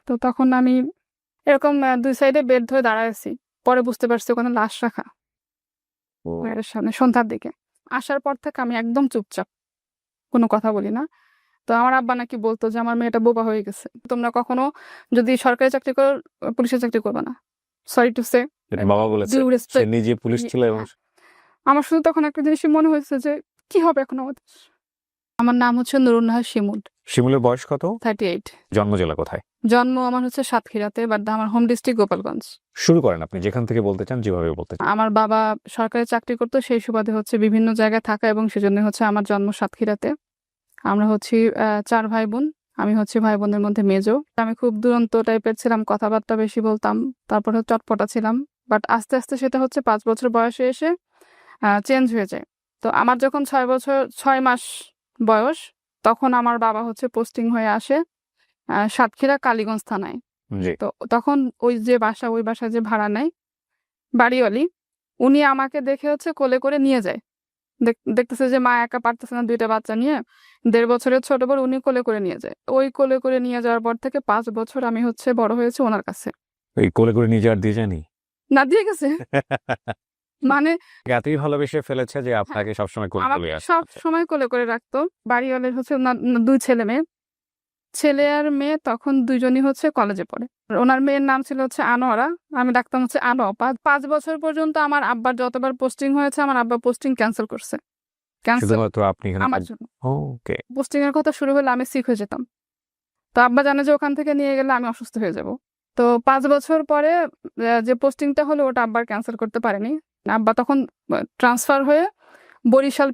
তো তখন আমি এরকম ২ সাইডে বেড ধরে দাঁড়ায় আছি। পরে বুঝতে পারছি ওখানে লাশ রাখা ও বাইরের সামনে সন্ধ্যার দিকে। আসার পর থেকে আমি একদম চুপচাপ। কোনো কথা বলি না। তো আমার আব্বা নাকি বলতো যে আমার মেয়েটা বোবা হয়ে গেছে। তোমরা কখনো যদি সরকারি চাকরি করো পুলিশের চাকরি করবে না। সরি টু সে এটা বাবা বলেছে। ডিউ সে রেসপেক্ট। নিজে পুলিশ ছিল এবং হ্যাঁ। আমার শুধু তখন একটা জিনিসই মনে হয়েছে যে কি হবে এখন আমাদের। আমার নাম হচ্ছে নুরুন নাহার শিমুল, শিমুলের বয়স কত? 38। জন্ম জেলা কোথায়? জন্ম আমার হচ্ছে সাতক্ষীরাতে, বাট আমার হোম ডিস্ট্রিক্ট গোপালগঞ্জ। শুরু করেন আপনি যেখান থেকে বলতে চান, যেভাবে বলতে চান। আমার বাবা সরকারি চাকরি করতো, সেই সুবাদে হচ্ছে বিভিন্ন জায়গায় থাকা এবং সেজন্য হচ্ছে আমার জন্ম সাতক্ষীরাতে। আমরা হচ্ছি ৪ ভাই বোন। আমি হচ্ছে ভাই বোনের মধ্যে মেজো। আমি খুব দুরন্ত টাইপের ছিলাম, কথাবার্তা বেশি বলতাম, তারপরে চটপটা ছিলাম। বাট আস্তে আস্তে সেটা হচ্ছে ৫ বছর বয়সে এসে চেঞ্জ হয়ে যায়। তো আমার যখন ৬ মাস বয়স, তখন আমার বাবা হচ্ছে পোস্টিং হয়ে আসে সাতক্ষীরা কালীগঞ্জ থানায়। জি। তো তখন ওই বাসায় যে ভাড়া নেয় বাড়িওয়ালি, উনি আমাকে দেখে হচ্ছে কোলে করে নিয়ে যায়। দেখতেছে যে মা একা পারতেছে না ২টা বাচ্চা নিয়ে, ১.৫ বছরের ছোট বড়, উনি কোলে করে নিয়ে যায়। ওই কোলে করে নিয়ে যাওয়ার পর থেকে ৫ বছর আমি হচ্ছে বড় হয়েছি ওনার কাছে। এই কোলে করে নিয়ে যাওয়ার দিয়ে জানি না দিয়ে গেছে মানে এতই ভালোবেসে ফেলেছে যে হ্যাঁ, আপনাকে সবসময় কোলে আমাকে তুলে আসে। সব সময় কোলে করে রাখতো। বাড়িওয়ালের হচ্ছে ওনার ২ ছেলে মেয়ে। ছেলে আর মেয়ে তখন ২ জনই হচ্ছে কলেজে পড়ে। আর ওনার মেয়ের নাম ছিল হচ্ছে আনোয়ারা। আমি ডাকতাম হচ্ছে আনোয়া। ৫ বছর পর্যন্ত আমার আব্বার যতবার পোস্টিং হয়েছে, আমার আব্বা পোস্টিং ক্যান্সেল করছে। ক্যান্সেল শুধুমাত্র আপনি এখানে আমার জন্য। ওকে। পোস্টিং এর কথা শুরু হলে আমি সিক হয়ে যেতাম। তো আব্বা জানে যে ওখান থেকে নিয়ে গেলে আমি অসুস্থ হয়ে যাব। তো ৫ বছর পরে যে পোস্টিংটা হলো ওটা আব্বার ক্যান্সেল করতে পারেনি। আব্বা তখন ট্রান্সফার হয়ে বরিশাল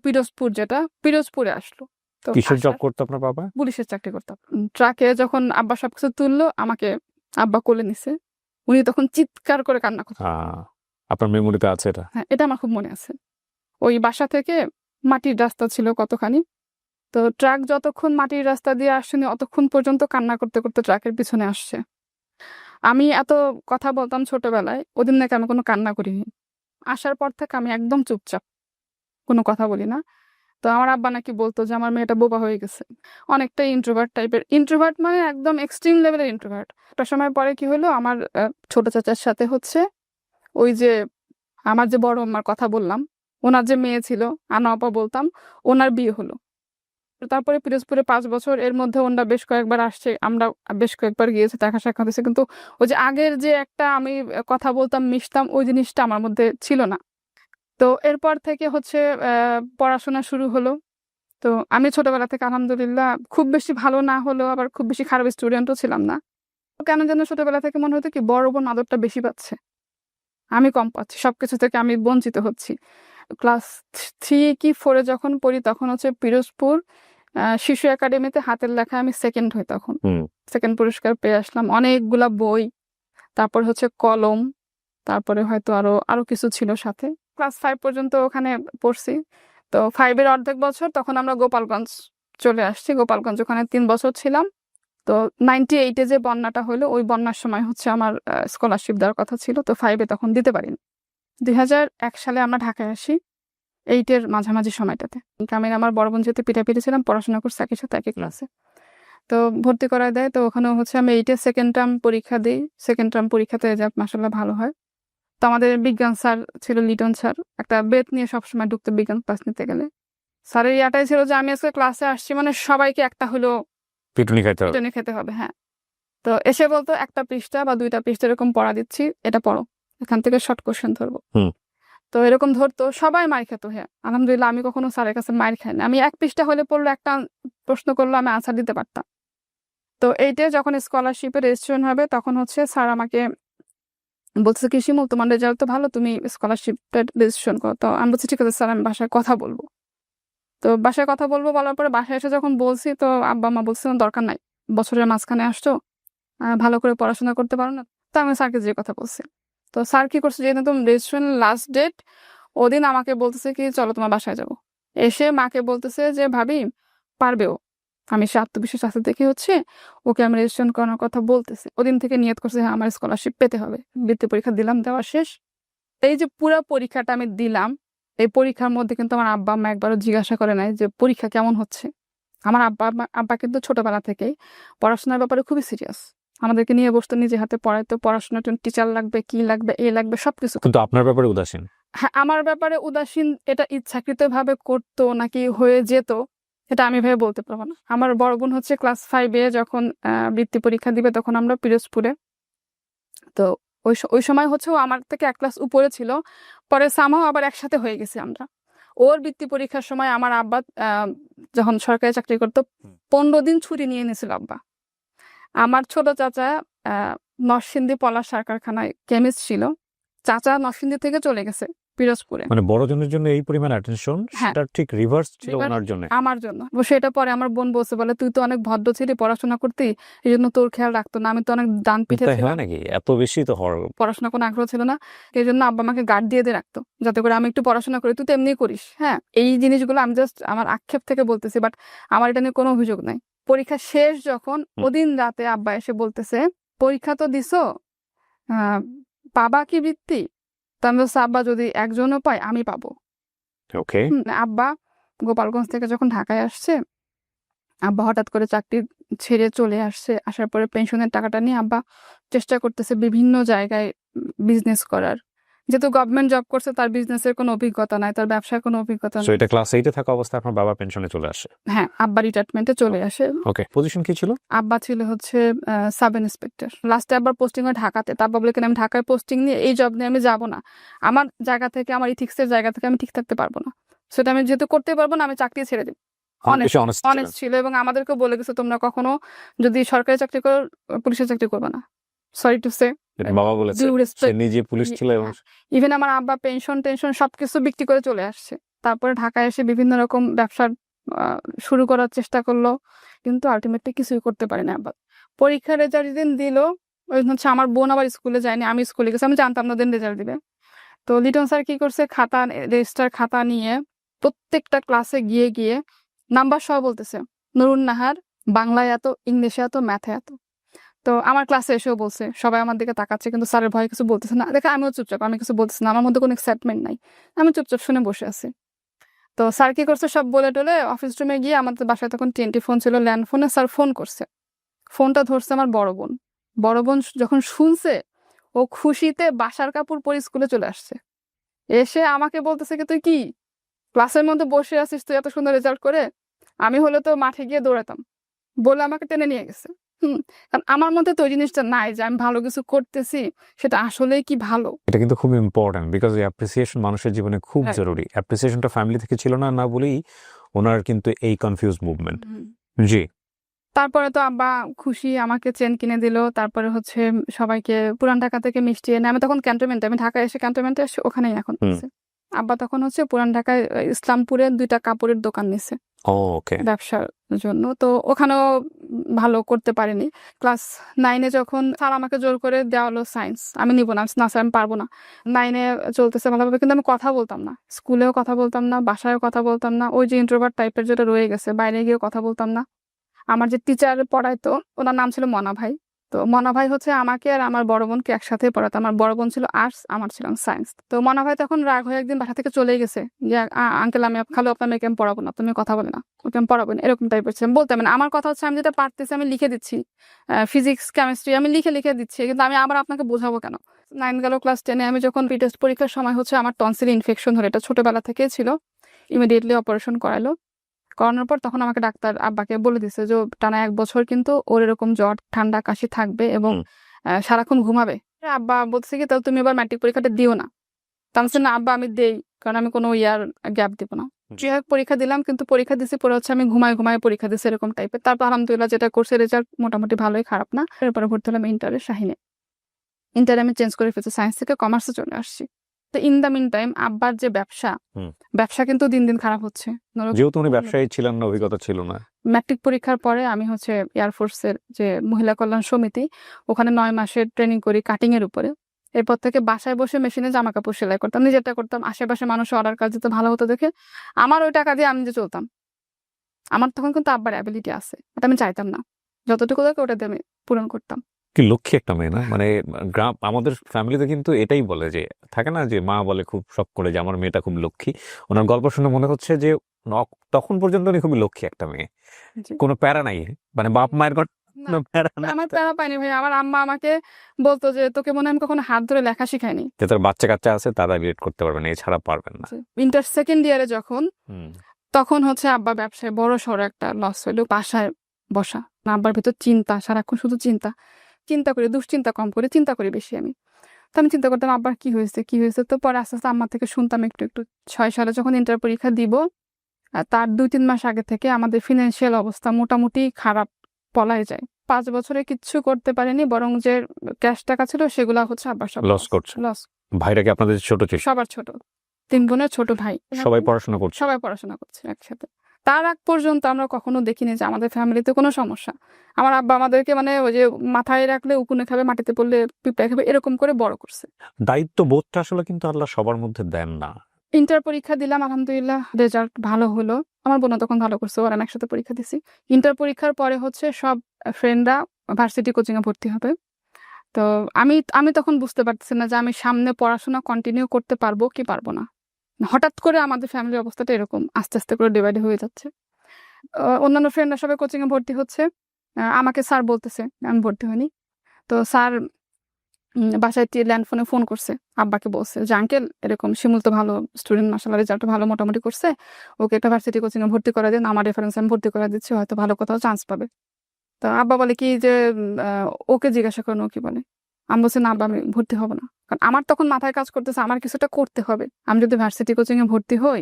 পিরোজপুরে আসলো। তো কিসের জব আসার করতো আপনার বাবা? পুলিশের চাকরি করতাম। ট্রাকে যখন আব্বা সবকিছু তুললো, আমাকে আব্বা কোলে নিছে। উনি তখন চিৎকার করে কান্না করছে। আপনার মেমোরিতে আছে এটা? হ্যাঁ, এটা আমার খুব মনে আছে। ওই বাসা থেকে মাটির রাস্তা ছিল কতখানি। তো ট্রাক যতক্ষণ মাটির রাস্তা দিয়ে আসেনি অতক্ষণ পর্যন্ত কান্না করতে করতে ট্রাকের পিছনে আসছে। আমি এত কথা বলতাম ছোটবেলায়, ওদিন নাকি আমি কোনো কান্না করিনি। আসার পর থেকে আমি একদম চুপচাপ, কোনো কথা বলি না। তো আমার আব্বা নাকি বলতো যে আমার মেয়েটা বোবা হয়ে গেছে। অনেকটাই ইন্ট্রোভার্ট টাইপের। ইন্ট্রোভার্ট মানে একদম এক্সট্রিম লেভেলের ইন্ট্রোভার্ট। একটা সময় পরে কি হলো, আমার ছোট চাচার সাথে হচ্ছে ওই যে আমার যে বড় আম্মার কথা বললাম, ওনার যে মেয়ে ছিল, আনো আপা বলতাম, ওনার বিয়ে হলো। তারপরে পিরোজপুরে ৫ বছর, এর মধ্যে ওনরা বেশ কয়েকবার আসছে, আমরা বেশ কয়েকবার গিয়েছি, দেখা সাক্ষাৎ হয়েছে। কিন্তু ওই যে আগের যে একটা আমি কথা বলতাম, মিশতাম, ওই জিনিসটা আমার মধ্যে ছিল না। তো এরপর থেকে হচ্ছে পড়াশোনা শুরু হলো। তো আমি ছোটবেলা থেকে আলহামদুলিল্লাহ খুব বেশি ভালো না হলেও আবার খুব বেশি খারাপ স্টুডেন্টও ছিলাম না। কেন যেন ছোটবেলা থেকে মনে হতো কি বড় বোন আদরটা বেশি পাচ্ছে, আমি কম পাচ্ছি, সবকিছু থেকে আমি বঞ্চিত হচ্ছি। ক্লাস 3 কি 4 যখন পড়ি তখন হচ্ছে পিরোজপুর শিশু একাডেমিতে হাতের লেখায় আমি সেকেন্ড হই তখন। সেকেন্ড পুরস্কার পেয়ে আসলাম। অনেকগুলা বই, তারপর হচ্ছে কলম, তারপরে হয়তো আরো কিছু ছিল সাথে। ক্লাস 5 পর্যন্ত ওখানে পড়ছি। তো 5 এর অর্ধেক বছর তখন আমরা গোপালগঞ্জ চলে আসছি। গোপালগঞ্জ ওখানে ৩ বছর ছিলাম। তো 98 এ যে বন্যাটা হলো, ওই বন্যার সময় হচ্ছে আমার স্কলারশিপ দেওয়ার কথা ছিল। তো 5 এ তখন দিতে পারিনি। ২০০১ সালে আমরা ঢাকায় আসি, 8 এর মাঝামাঝি সময়টাতে। আমি আমার বড় বোন যেহেতু পিঠাপিঠি ছিলাম, পড়াশোনা করছি একই সাথে একই ক্লাসে। তো ভর্তি করায় দেয়। তো ওখানেও হচ্ছে আমি 8 এর সেকেন্ড টার্ম পরীক্ষা দিই। সেকেন্ড টার্ম পরীক্ষাতে রেজাল্ট মাশাআল্লাহ ভালো হয়। তো আমাদের বিজ্ঞান স্যার ছিল লিটন স্যার, একটা বেত নিয়ে সবসময় ঢুকতো বিজ্ঞান ক্লাস নিতে গেলে। স্যারের ইয়াটাই ছিল যে আমি আজকে ক্লাসে আসছি মানে সবাইকে একটা হলেও পিটুনি খাইতে হবে। পিটুনি খেতে হবে। হ্যাঁ। তো এসে বলতো একটা পৃষ্ঠা বা 2টা পৃষ্ঠা এরকম পড়া দিচ্ছি, এটা পড়ো, এখান থেকে শর্ট কোশ্চেন ধরবো। তো এরকম ধরতো, সবাই মার খেত। হ্যাঁ, আলহামদুলিল্লাহ আমি কখনো স্যারের কাছে মার খাইনি। আমি 1 পৃষ্ঠা হলে পড়লো, একটা প্রশ্ন করলো, আমি আনসার দিতে পারতাম। তো এইটা যখন স্কলারশিপে রেজিস্ট্রেশন হবে তখন হচ্ছে স্যার আমাকে বলছে কি, শিমুল তোমার রেজাল্ট তো ভালো, তুমি স্কলারশিপটা রেজিস্ট্রেশন করো। তো আমি বলছি ঠিক আছে স্যার, আমি বাসায় কথা বলবো। তো বাসায় কথা বলবো বলার পরে বাসায় এসে যখন বলছি, তো আব্বা মা বলছিলেন দরকার নাই, বছরের মাঝখানে আসছো, ভালো করে পড়াশোনা করতে পারো না। তো আমি স্যারকে যে কথা বলছি। তো স্যার কি করছে, যেহেতু রেজিস্ট্রেশন লাস্ট ডেট, ওদিন আমাকে বলতেছে কি চলো তোমার বাসায় যাবো। এসে মাকে বলতেছে যে ভাবি পারবেও, আমি সে আত্মবিশ্বাস আছে দেখে হচ্ছে ওকে আমি রেজিস্ট্রেশন করানোর কথা বলতেছি। ওদিন থেকে নিয়ত করছে হ্যাঁ আমার স্কলারশিপ পেতে হবে। বৃত্তি পরীক্ষা দিলাম, দেওয়া শেষ। এই যে পুরো পরীক্ষাটা আমি দিলাম, এই পরীক্ষার মধ্যে কিন্তু আমার আব্বা আম্মা একবারও জিজ্ঞাসা করে নাই যে পরীক্ষা কেমন হচ্ছে। আমার আব্বা কিন্তু ছোটবেলা থেকেই পড়াশোনার ব্যাপারে খুবই সিরিয়াস। আমাদেরকে নিয়ে বসতো, নিজে হাতে পড়াইতো, পড়াশোনার জন্য টিচার লাগবে, কি লাগবে, এ লাগবে, সবকিছু। কিন্তু আপনার ব্যাপারে উদাসীন। হ্যাঁ, আমার ব্যাপারে উদাসীন এটা ইচ্ছাকৃতভাবে করতো নাকি হয়ে যেত এটা আমি ভেবে বলতে পারবো না। আমার বড় বোন হচ্ছে ক্লাস 5-এ যখন বৃত্তি পরীক্ষা দিবে তখন আমরা পিরোজপুরে। তো ওই সময় হচ্ছে ও আমার থেকে 1 ক্লাস উপরে ছিল। পরে সামহাও আবার একসাথে হয়ে গেছি আমরা। ওর বৃত্তি পরীক্ষার সময় আমার আব্বা যখন সরকারি চাকরি করতো 15 দিন ছুটি নিয়ে নিয়েছিল আব্বা। আমার ছোট চাচা নরসিংদী পলাশ সার কারখানায় কেমিস্ট ছিল। চাচা নরসিংদী থেকে চলে গেছে পিরোজপুরে। মানে বড়জনের জন্য এই পরিমাণ অ্যাটেনশন, হ্যাঁ। সেটা ঠিক রিভার্স ছিল Reverse ওনার জন্য। আমার জন্য। সেটা পরে আমার বোন বলছে, বলে তুই তো অনেক ভদ্র ছিলি, পড়াশোনা করতি, এই জন্য তোর খেয়াল রাখতো না। আমি তো অনেক ডান পিঠে তাই ছিলাম, হয় নাকি? এত বেশি তো হওয়ার। পড়াশোনা কোনো আগ্রহ ছিল না, এই জন্য আব্বা আমাকে গার্ড দিয়ে দিয়ে রাখতো যাতে করে আমি একটু পড়াশোনা করি। তুই তো এমনি করিস। হ্যাঁ, এই জিনিসগুলো আমি জাস্ট আমার আক্ষেপ থেকে বলতেছি, বাট আমার এটা নিয়ে কোনো অভিযোগ নাই। পরীক্ষা শেষ যখন ওদিন রাতে আব্বা এসে বলতেছে, পরীক্ষা তো দিছো, পাবা কি বৃত্তি? তো আমি বলছি, আব্বা যদি একজনও পায় আমি পাবো। ওকে। আব্বা গোপালগঞ্জ থেকে যখন ঢাকায় আসছে, আব্বা হঠাৎ করে চাকরি ছেড়ে চলে আসছে। আসার পরে পেনশনের টাকাটা নিয়ে আব্বা চেষ্টা করতেছে বিভিন্ন জায়গায় বিজনেস করার। যেহেতু গভর্নমেন্ট জব করছে, তার বিজনেসের কোনো অভিজ্ঞতা নাই, তার ব্যবসার কোনো অভিজ্ঞতা সো নাই। এটা ক্লাস 8-এ থাকা অবস্থায় আপনার বাবা পেনশনে চলে আসে। হ্যাঁ, আব্বা রিটায়ারমেন্টে চলে আসে। ওকে, পজিশন কি ছিল? আব্বা ছিল হচ্ছে সাব ইন্সপেক্টর। লাস্টে আব্বার পোস্টিং হয় ঢাকাতে। তা আব্বা বলে কেন আমি ঢাকায় পোস্টিং নিয়ে এই জব নিয়ে আমি যাবো না, আমার জায়গা থেকে, আমার ইথিক্সের জায়গা থেকে আমি ঠিক থাকতে পারবো না। সেটা আমি যেহেতু করতে পারবো না, আমি চাকরি ছেড়ে দিই। অনেস্ট ছিল, এবং আমাদেরকে বলে গেছে তোমরা কখনো যদি সরকারি চাকরি করো, পুলিশের চাকরি করবে না। সরি টু সে, বাবা বলেছে সে নিজে পুলিশ ছিল এবং ইভেন আমার আব্বা পেনশন টেনশন সবকিছু বিক্রি করে চলে আসছে। তারপরে ঢাকায় এসে বিভিন্ন রকম ব্যবসা শুরু করার চেষ্টা করলো, কিন্তু আলটিমেটলি কিছুই করতে পারি না আব্বা। পরীক্ষার রেজাল্ট যেদিন দিল, ওই হচ্ছে আমার বোন আবার স্কুলে যায়নি, আমি স্কুলে গেছি। আমি জানতাম না দিন রেজাল্ট দিবে। তো লিটন স্যার কি করছে, খাতা রেজিস্টার খাতা নিয়ে প্রত্যেকটা ক্লাসে গিয়ে গিয়ে নাম্বার সহ বলতেছে, নুরুন নাহার বাংলায় এত, ইংলিশে এত, ম্যাথে এত। তো আমার ক্লাসে এসেও বলছে, সবাই আমার দিকে তাকাচ্ছে, কিন্তু স্যারের ভয়ে কিছু বলতেছে না। দেখে আমিও চুপচাপ, আমি কিছু বলতেছি না, আমার মধ্যে কোনো এক্সাইটমেন্ট নাই, আমি চুপচাপ শুনে বসে আছি। তো স্যার কি করছে, সব বলে টলে অফিস রুমে গিয়ে, আমাদের বাসায় তখন TNT ফোন ছিল, ল্যান্ড ফোনে, স্যার ফোন করছে। ফোনটা ধরছে আমার বড় বোন। বড় বোন যখন শুনছে, ও খুশিতে বাসার কাপড় পরে স্কুলে চলে আসছে। এসে আমাকে বলতেছে কি, তুই কি ক্লাসের মধ্যে বসে আছিস, তুই এত সুন্দর রেজাল্ট করে? আমি হলে তো মাঠে গিয়ে দৌড়াতাম, বলে আমাকে টেনে নিয়ে গেছে। কারণ আমার মধ্যে তো ওই জিনিসটা নাই যে আমি ভালো কিছু করতেছি সেটা আসলেই কি ভালো। এটা কিন্তু খুব ইম্পর্টেন্ট, বিকজ অ্যাপ্রিসিয়েশন মানুষের জীবনে খুব Right. জরুরি। অ্যাপ্রিসিয়েশনটা ফ্যামিলি থেকে ছিল না, না বলেই ওনার কিন্তু এই কনফিউজ মুভমেন্ট। জি। তারপরে তো আব্বা খুশি, আমাকে চেন কিনে দিল। তারপরে হচ্ছে সবাইকে পুরান ঢাকা থেকে মিষ্টি এনে, আমি তখন ক্যান্টনমেন্টে, আমি ঢাকায় এসে ক্যান্টনমেন্টে এসে ওখানেই এখন আছে। আব্বা তখন হচ্ছে পুরান ঢাকায় ইসলামপুরে 2টা কাপড়ের দোকান নিছে ওকে। ব্যবসার জন্য। তো ওখানেও ভালো করতে পারিনি। ক্লাস 9-এ যখন স্যার আমাকে জোর করে দেওয়া হলো সায়েন্স, আমি নিব না, না স্যার আমি পারবো না। 9-এ চলতেছে ভালোভাবে, কিন্তু আমি কথা বলতাম না, স্কুলেও কথা বলতাম না, বাসায়ও কথা বলতাম না। ওই যে ইন্ট্রোভার্ট টাইপের যেটা রয়ে গেছে, বাইরে গিয়েও কথা বলতাম না। আমার যে টিচার পড়াইতো, ওনার নাম ছিল মনা ভাই। তো মনা ভাই হচ্ছে আমাকে আর আমার বড় বোনকে একসাথে পড়াতো। আমার বড় বোন ছিল আর্টস, আমার ছিল সায়েন্স। তো মনা ভাই তখন রাগ হয়ে একদিন বাসা থেকে চলে গেছে, যে আঙ্কেল আমি খালি আপনার মেয়েকে আমি পড়াবো না, তুমি কথা বলে না, ওকে আমি পড়াবো না, এরকম টাইপের ছিলাম। বলতাম না, আমার কথা হচ্ছে আমি যেটা পারতেছি আমি লিখে দিচ্ছি, ফিজিক্স কেমিস্ট্রি আমি লিখে লিখে দিচ্ছি, কিন্তু আমি আবার আপনাকে বোঝাবো কেন? 9 গেল, ক্লাস 10-এ আমি যখন টেস্ট পরীক্ষার সময় হচ্ছে আমার টনসিল ইনফেকশন হলো, এটা ছোটবেলা থেকেই ছিল। ইমিডিয়েটলি অপারেশন করালো। করানোর পর তখন আমাকে ডাক্তার আব্বাকে বলে দিছে যে টানা 1 বছর কিন্তু ওর এরকম জ্বর ঠান্ডা কাশি থাকবে এবং সারাক্ষণ ঘুমাবে। আব্বা বলছে কি, তাহলে তুমি এবার ম্যাট্রিক পরীক্ষাটা দিও না। তা আমি বলছি, না আব্বা আমি দেই, কারণ আমি কোনো ইয়ার গ্যাপ দিব না। পরীক্ষা দিলাম, কিন্তু পরীক্ষা দিছি পরে হচ্ছে আমি ঘুমায় ঘুমায় পরীক্ষা দিছি, এরকম টাইপের। তারপর আলহামদুলিল্লাহ যেটা করছে, রেজাল্ট মোটামুটি ভালোই, খারাপ না। এরপরে ভর্তি হলাম ইন্টারে শাহিনে। ইন্টারে আমি চেঞ্জ করে ফেলছি, সায়েন্স থেকে কমার্সে চলে আসছি। তো ইন দ্য মিন টাইম আব্বার যে ব্যবসা কিন্তু দিন দিন খারাপ হচ্ছে। যেহেতু উনি ব্যবসায়ী ছিলেন না, অভিজ্ঞতা ছিল না। ম্যাট্রিক পরীক্ষার পরে আমি হচ্ছে এয়ারফোর্সের যে মহিলা কল্যাণ সমিতি, ওখানে 9 মাসের ট্রেনিং করি কাটিং এর উপরে। এরপর থেকে বাসায় বসে মেশিনে জামা কাপড় সেলাই করতাম, নিজেরটা করতাম। আশেপাশে মানুষ অর্ডার কাজ দিতে ভালো হতো দেখে আমার ওই টাকা দিয়ে আমি যে চলতাম। আমার তখন কিন্তু আব্বার অ্যাবিলিটি আছে, ওটা আমি চাইতাম না, যতটুকু থাকে ওটা দিয়ে আমি পূরণ করতাম। কি লক্ষ্মী একটা মেয়ে না? মানে গ্রাম, আমাদের ফ্যামিলিতে কিন্তু এটাই বলে, যে থাকে না যে মা বলে খুব শখ করে যে আমার মেয়েটা খুব লক্ষ্মী। ওনার গল্প শুনে মনে হচ্ছে যে তখন পর্যন্ত উনি খুবই লক্ষ্মী একটা মেয়ে, কোনো প্যারা নাই। মানে বাপ মায়ের না, কোনো প্যারা না। আমার প্যারা পাইনি ভাই। আমার আম্মা আমাকে বলতো যে তোকে মনে হয় আমি কখনো হাত ধরে লেখা শিখাইনি। যে তার বাচ্চা-কাচ্চা আছে তারা রিলেট করতে পারবেন, এছাড়া পারবেন না। ইন্টার সেকেন্ড ইয়ারে যখন, হুম। তখন হচ্ছে আব্বা ব্যবসায় বড়সড় একটা লস হইলো। বাসায় বসা। আব্বার ভেতর চিন্তা, সারাক্ষণ শুধু চিন্তা। চিন্তা করি, দুশ্চিন্তা কম করে চিন্তা করি বেশি আমি। তো আমি চিন্তা করতাম আব্বার কি হয়েছে, কি হয়েছে? তো পরে আস্তে, আস্তে আম্মা থেকে শুনতাম একটু। ৬ সালে যখন ইন্টার পরীক্ষা দিব, তার ২-৩ মাস আগে থেকে আমাদের ফিন্যান্সিয়াল অবস্থা মোটামুটি খারাপ বলাই যায়। ৫ বছরে কিচ্ছু করতে পারিনি, বরং যে ক্যাশ টাকা ছিল সেগুলা হচ্ছে আব্বার সব লস করছে। লস। ভাইরা কি আপনাদের ছোট ছিল? সবার ছোট। ৩ বোনের ছোট ভাই। সবাই পড়াশোনা করছে? সবাই পড়াশোনা করছে একসাথে। তার আগ পর্যন্ত আমরা কখনো দেখিনি যে আমাদের ফ্যামিলিতে কোনো সমস্যা। আমার আব্বা আমাদেরকে মানে ওই যে মাথায় রাখলে উকুনে খাবে, মাটিতে পড়লে পিঁপড়ে খাবে, এরকম করে বড় করছে। দায়িত্ববোধটা আসলে কিন্তু আল্লাহ সবার মধ্যে দেন না। ইন্টার পরীক্ষা দিলাম, আলহামদুলিল্লাহ রেজাল্ট ভালো হলো। আমার বোনও তখন ভালো করছে, ওরা আমি একসাথে পরীক্ষা দিছি। ইন্টার পরীক্ষার পরে হচ্ছে সব ফ্রেন্ডরা ভার্সিটি কোচিংয়ে ভর্তি হবে। তো আমি তখন বুঝতে পারতেছি না যে আমি সামনে পড়াশোনা কন্টিনিউ করতে পারবো কি পারবো না। হঠাৎ করে আমাদের ফ্যামিলির অবস্থাটা এরকম আস্তে, আস্তে করে ডিভাইড হয়ে যাচ্ছে। অন্যান্য ফ্রেন্ডরা সবাই কোচিংয়ে ভর্তি হচ্ছে। আমাকে স্যার বলতেছে, আমি ভর্তি হইনি। তো স্যার বাসায় ল্যান্ড ফোনে ফোন করছে, আব্বাকে বলছে যে আঙ্কেল এরকম শিমুল তো ভালো স্টুডেন্ট, মাশাআল্লাহ রেজাল্ট ভালো মোটামুটি করছে, ওকে একটা ভার্সিটি কোচিংয়ে ভর্তি করা দেন, আমার রেফারেন্স আমি ভর্তি করে দিচ্ছি, হয়তো ভালো কোথাও চান্স পাবে। তো আব্বা বলে কি যে ওকে জিজ্ঞাসা করেন ও কি বলে। আমি বলছি না আব্বা, আমি ভর্তি হব না। কারণ আমার তখন মাথায় কাজ করতেছে আমার কিছুটা করতে হবে। আমি যদি ভার্সিটি কোচিংয়ে ভর্তি হই,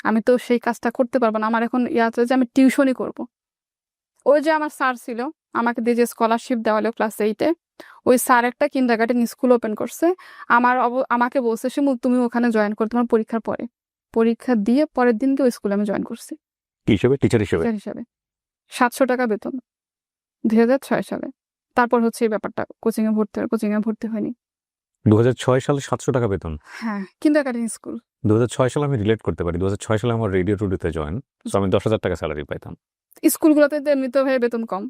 আমি তো সেই কাজটা করতে পারবো না। আমার এখন আছে যে আমি টিউশনই করব। ওই যে আমার স্যার ছিল, আমাকে দিয়ে যে স্কলারশিপ দেওয়া হলো ক্লাস 8-এ, ওই স্যার একটা কিন্ডারগার্টেন স্কুল ওপেন করছে। আমাকে বলছে শিমুল তুমি ওখানে জয়েন করো তোমার পরীক্ষার পরে। পরীক্ষা দিয়ে পরের দিনকে ওই স্কুলে আমি জয়েন করছি কি হিসেবে? টিচার হিসেবে? টিচার হিসাবে। ৭০০ টাকা বেতন ২০০৬ সালে। তারপর হচ্ছে এই ব্যাপারটা, কোচিংয়ে ভর্তি হয়নি। ২০০৬ সালে ৭০০ টাকা বেতন। হ্যাঁ, কিন্ডারগার্টেন স্কুল। ২০০৬ সালে আমি রিলেট করতে পারি। ২০০৬ সালে আমার রেডিও টুডেতে জয়েন। সো আমি ১০,০০০ টাকা স্যালারি পাইতাম। স্কুলগুলোতে তো এমনিতেও ভাই বেতন কম,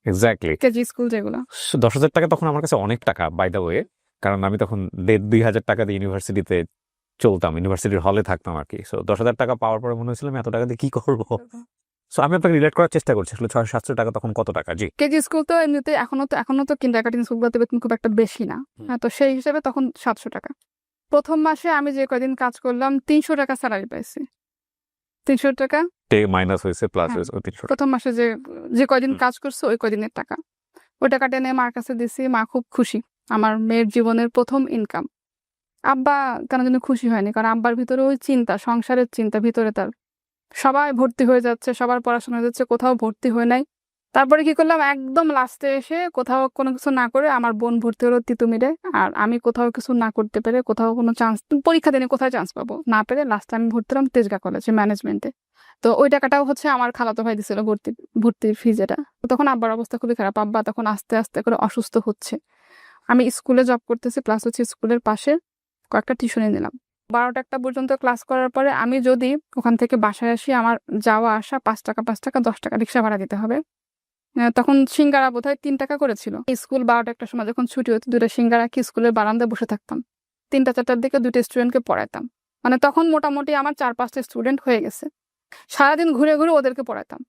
এক্স্যাক্টলি। কেজি স্কুল যেগুলো। ১০,০০০ টাকা তখন আমার কাছে অনেক টাকা, বাই দ্য ওয়ে। কারণ আমি তখন ১,৫০০ টাকা দিয়ে ইউনিভার্সিটিতে চলতাম, ইউনিভার্সিটির হলে থাকতাম আরকি। সো ১০,০০০ টাকা পাওয়ার পরে মনে হয়েছিল আমি এত টাকা দিয়ে কি করব? সো আমি আপনাকে রিলেট করার চেষ্টা করছি। আসলে ৬০০-৭০০ টাকা তখন কত টাকা? জি। কেজি স্কুল তো এমনিতে এখনো তো কিন্ডারগার্টেন স্কুলগুলোতে বেতন খুব একটা বেশি না। তো সেই হিসেবে তখন ৭০০ টাকা। প্রথম মাসে আমি যে কয়দিন কাজ করলাম ৩০০ টাকা স্যালারি পাইছি। ৩০০ টাকা মাইনাস হয়েছে, প্লাস হ্যাঁ, হয়েছে ৩০০ টাকা। প্রথম মাসে যে কয়দিন কাজ করছে ওই কয়দিনের টাকা। ওই টাকাটা এনে মার কাছে দিছি, মা খুব খুশি। আমার মেয়ের জীবনের প্রথম ইনকাম। আব্বা কেন যেন খুশি হয়নি, কারণ আব্বার ভিতরে ওই চিন্তা, সংসারের চিন্তা ভিতরে তার। সবাই ভর্তি হয়ে যাচ্ছে, সবার পড়াশোনা হয়ে যাচ্ছে, কোথাও ভর্তি হয় নাই। তারপরে কি করলাম, একদম লাস্টে এসে কোথাও কোনো কিছু না করে আমার বোন ভর্তি হলো তিতুমিরে, আর আমি কোথাও কিছু না করতে পেরে, কোথাও কোনো চান্স, পরীক্ষা দিনে কোথায় চান্স পাবো না পেরে, লাস্টে আমি ভর্তি হলাম তেজগাঁ কলেজে ম্যানেজমেন্টে। তো ওই টাকাটাও হচ্ছে আমার খালাতো ভাই দিছিল ভর্তির ফি যেটা। তো তখন আব্বার অবস্থা খুবই খারাপ, আব্বা তখন আস্তে আস্তে করে অসুস্থ হচ্ছে। আমি স্কুলে জব করতেছি, প্লাস হচ্ছে স্কুলের পাশে কয়েকটা টিউশনি নিলাম। ১২টা-১টা পর্যন্ত ক্লাস করার পরে আমি যদি ওখান থেকে বাসায় আসি, আমার যাওয়া আসা ৫ টাকা ১০ টাকা রিক্সা ভাড়া দিতে হবে। তখন সিঙ্গারা বোধহয় ৩ টাকা করেছিল। স্কুল ১২টা-১টার সময় যখন ছুটি হতো, ২টা সিঙ্গারা কি স্কুলের বারান্দায় বসে থাকতাম। ৩টা-৪টার দিকে ২টা স্টুডেন্টকে পড়াইতাম। মানে তখন মোটামুটি আমার ৪-৫টা স্টুডেন্ট হয়ে গেছে। সারাদিন ঘুরে ঘুরে ওদেরকে পড়াইতাম।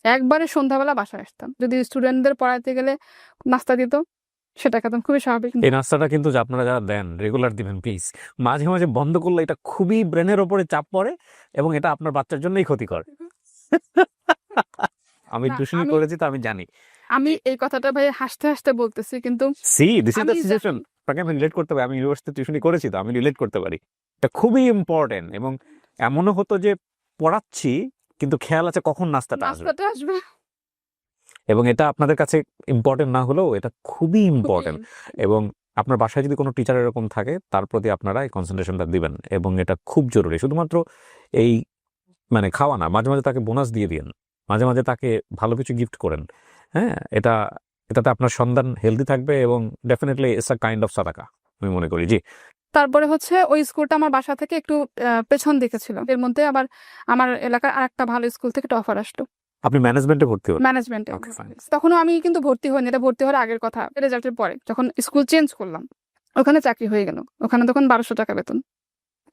একবারে সন্ধ্যাবেলা বাসায় আসতাম। যদি স্টুডেন্টদের পড়াইতে গেলে নাস্তা দিত, সেটা খেতাম, খুবই স্বাভাবিক। এই নাস্তাটা কিন্তু আপনারা যারা দেন রেগুলার দিবেন প্লিজ। মাঝে মাঝে বন্ধ করলে এটা খুবই ব্রেনের ওপরে চাপ পড়ে এবং এটা আপনার বাচ্চার জন্যই ক্ষতিকর। আমি না, টিউশনি করেছি তো আমি জানি। আমি এই কথাটা ভাই হাসতে হাসতে বলতেছি, কিন্তু দিস ইজ দ্য আমি সিচুয়েশন। আপনাকে আমি রিলেট করতে পারি, আমি ইউনিভার্সিটি টিউশনি করেছি তো আমি রিলেট করতে পারি। এটা খুবই ইম্পর্টেন্ট এবং এমনও হতো যে পড়াচ্ছি কিন্তু খেয়াল আছে কখন নাস্তাটা আসবে। নাস্তাটা আসবে। এবং এটা আপনাদের কাছে ইম্পর্টেন্ট না হলেও এটা খুবই ইম্পর্টেন্ট। এবং আপনার বাসায় যদি কোনো টিচার এরকম থাকে তার প্রতি আপনারা এই কনসেন্ট্রেশনটা দিবেন এবং এটা খুব জরুরি। শুধুমাত্র এই মানে খাওয়া না, মাঝে মাঝে তাকে বোনাস দিয়ে দিন, মাঝে মাঝে তাকে ভালো কিছু গিফট করেন। হ্যাঁ, এটাতে আপনার সন্তান হেলদি থাকবে এবং definitely it's a kind of সাদাকা আমি মনে করি। জি। তারপরে হচ্ছে ওই স্কুলটা আমার বাসা থেকে একটু পেছন দিকে ছিল। এর মধ্যে আবার আমার এলাকার আরেকটা ভালো স্কুল থেকে একটা অফার আসলো আপনি ম্যানেজমেন্টে ভর্তি হন? ম্যানেজমেন্টে। Okay, fine. তখনও আমি কিন্তু ভর্তি হইনি, এটা ভর্তি হওয়ার আগের কথা। রেজাল্টের পরে যখন স্কুল চেঞ্জ করলাম, ওখানে চাকরি হয়ে গেল। ওখানে তখন ১২০০ টাকা বেতন।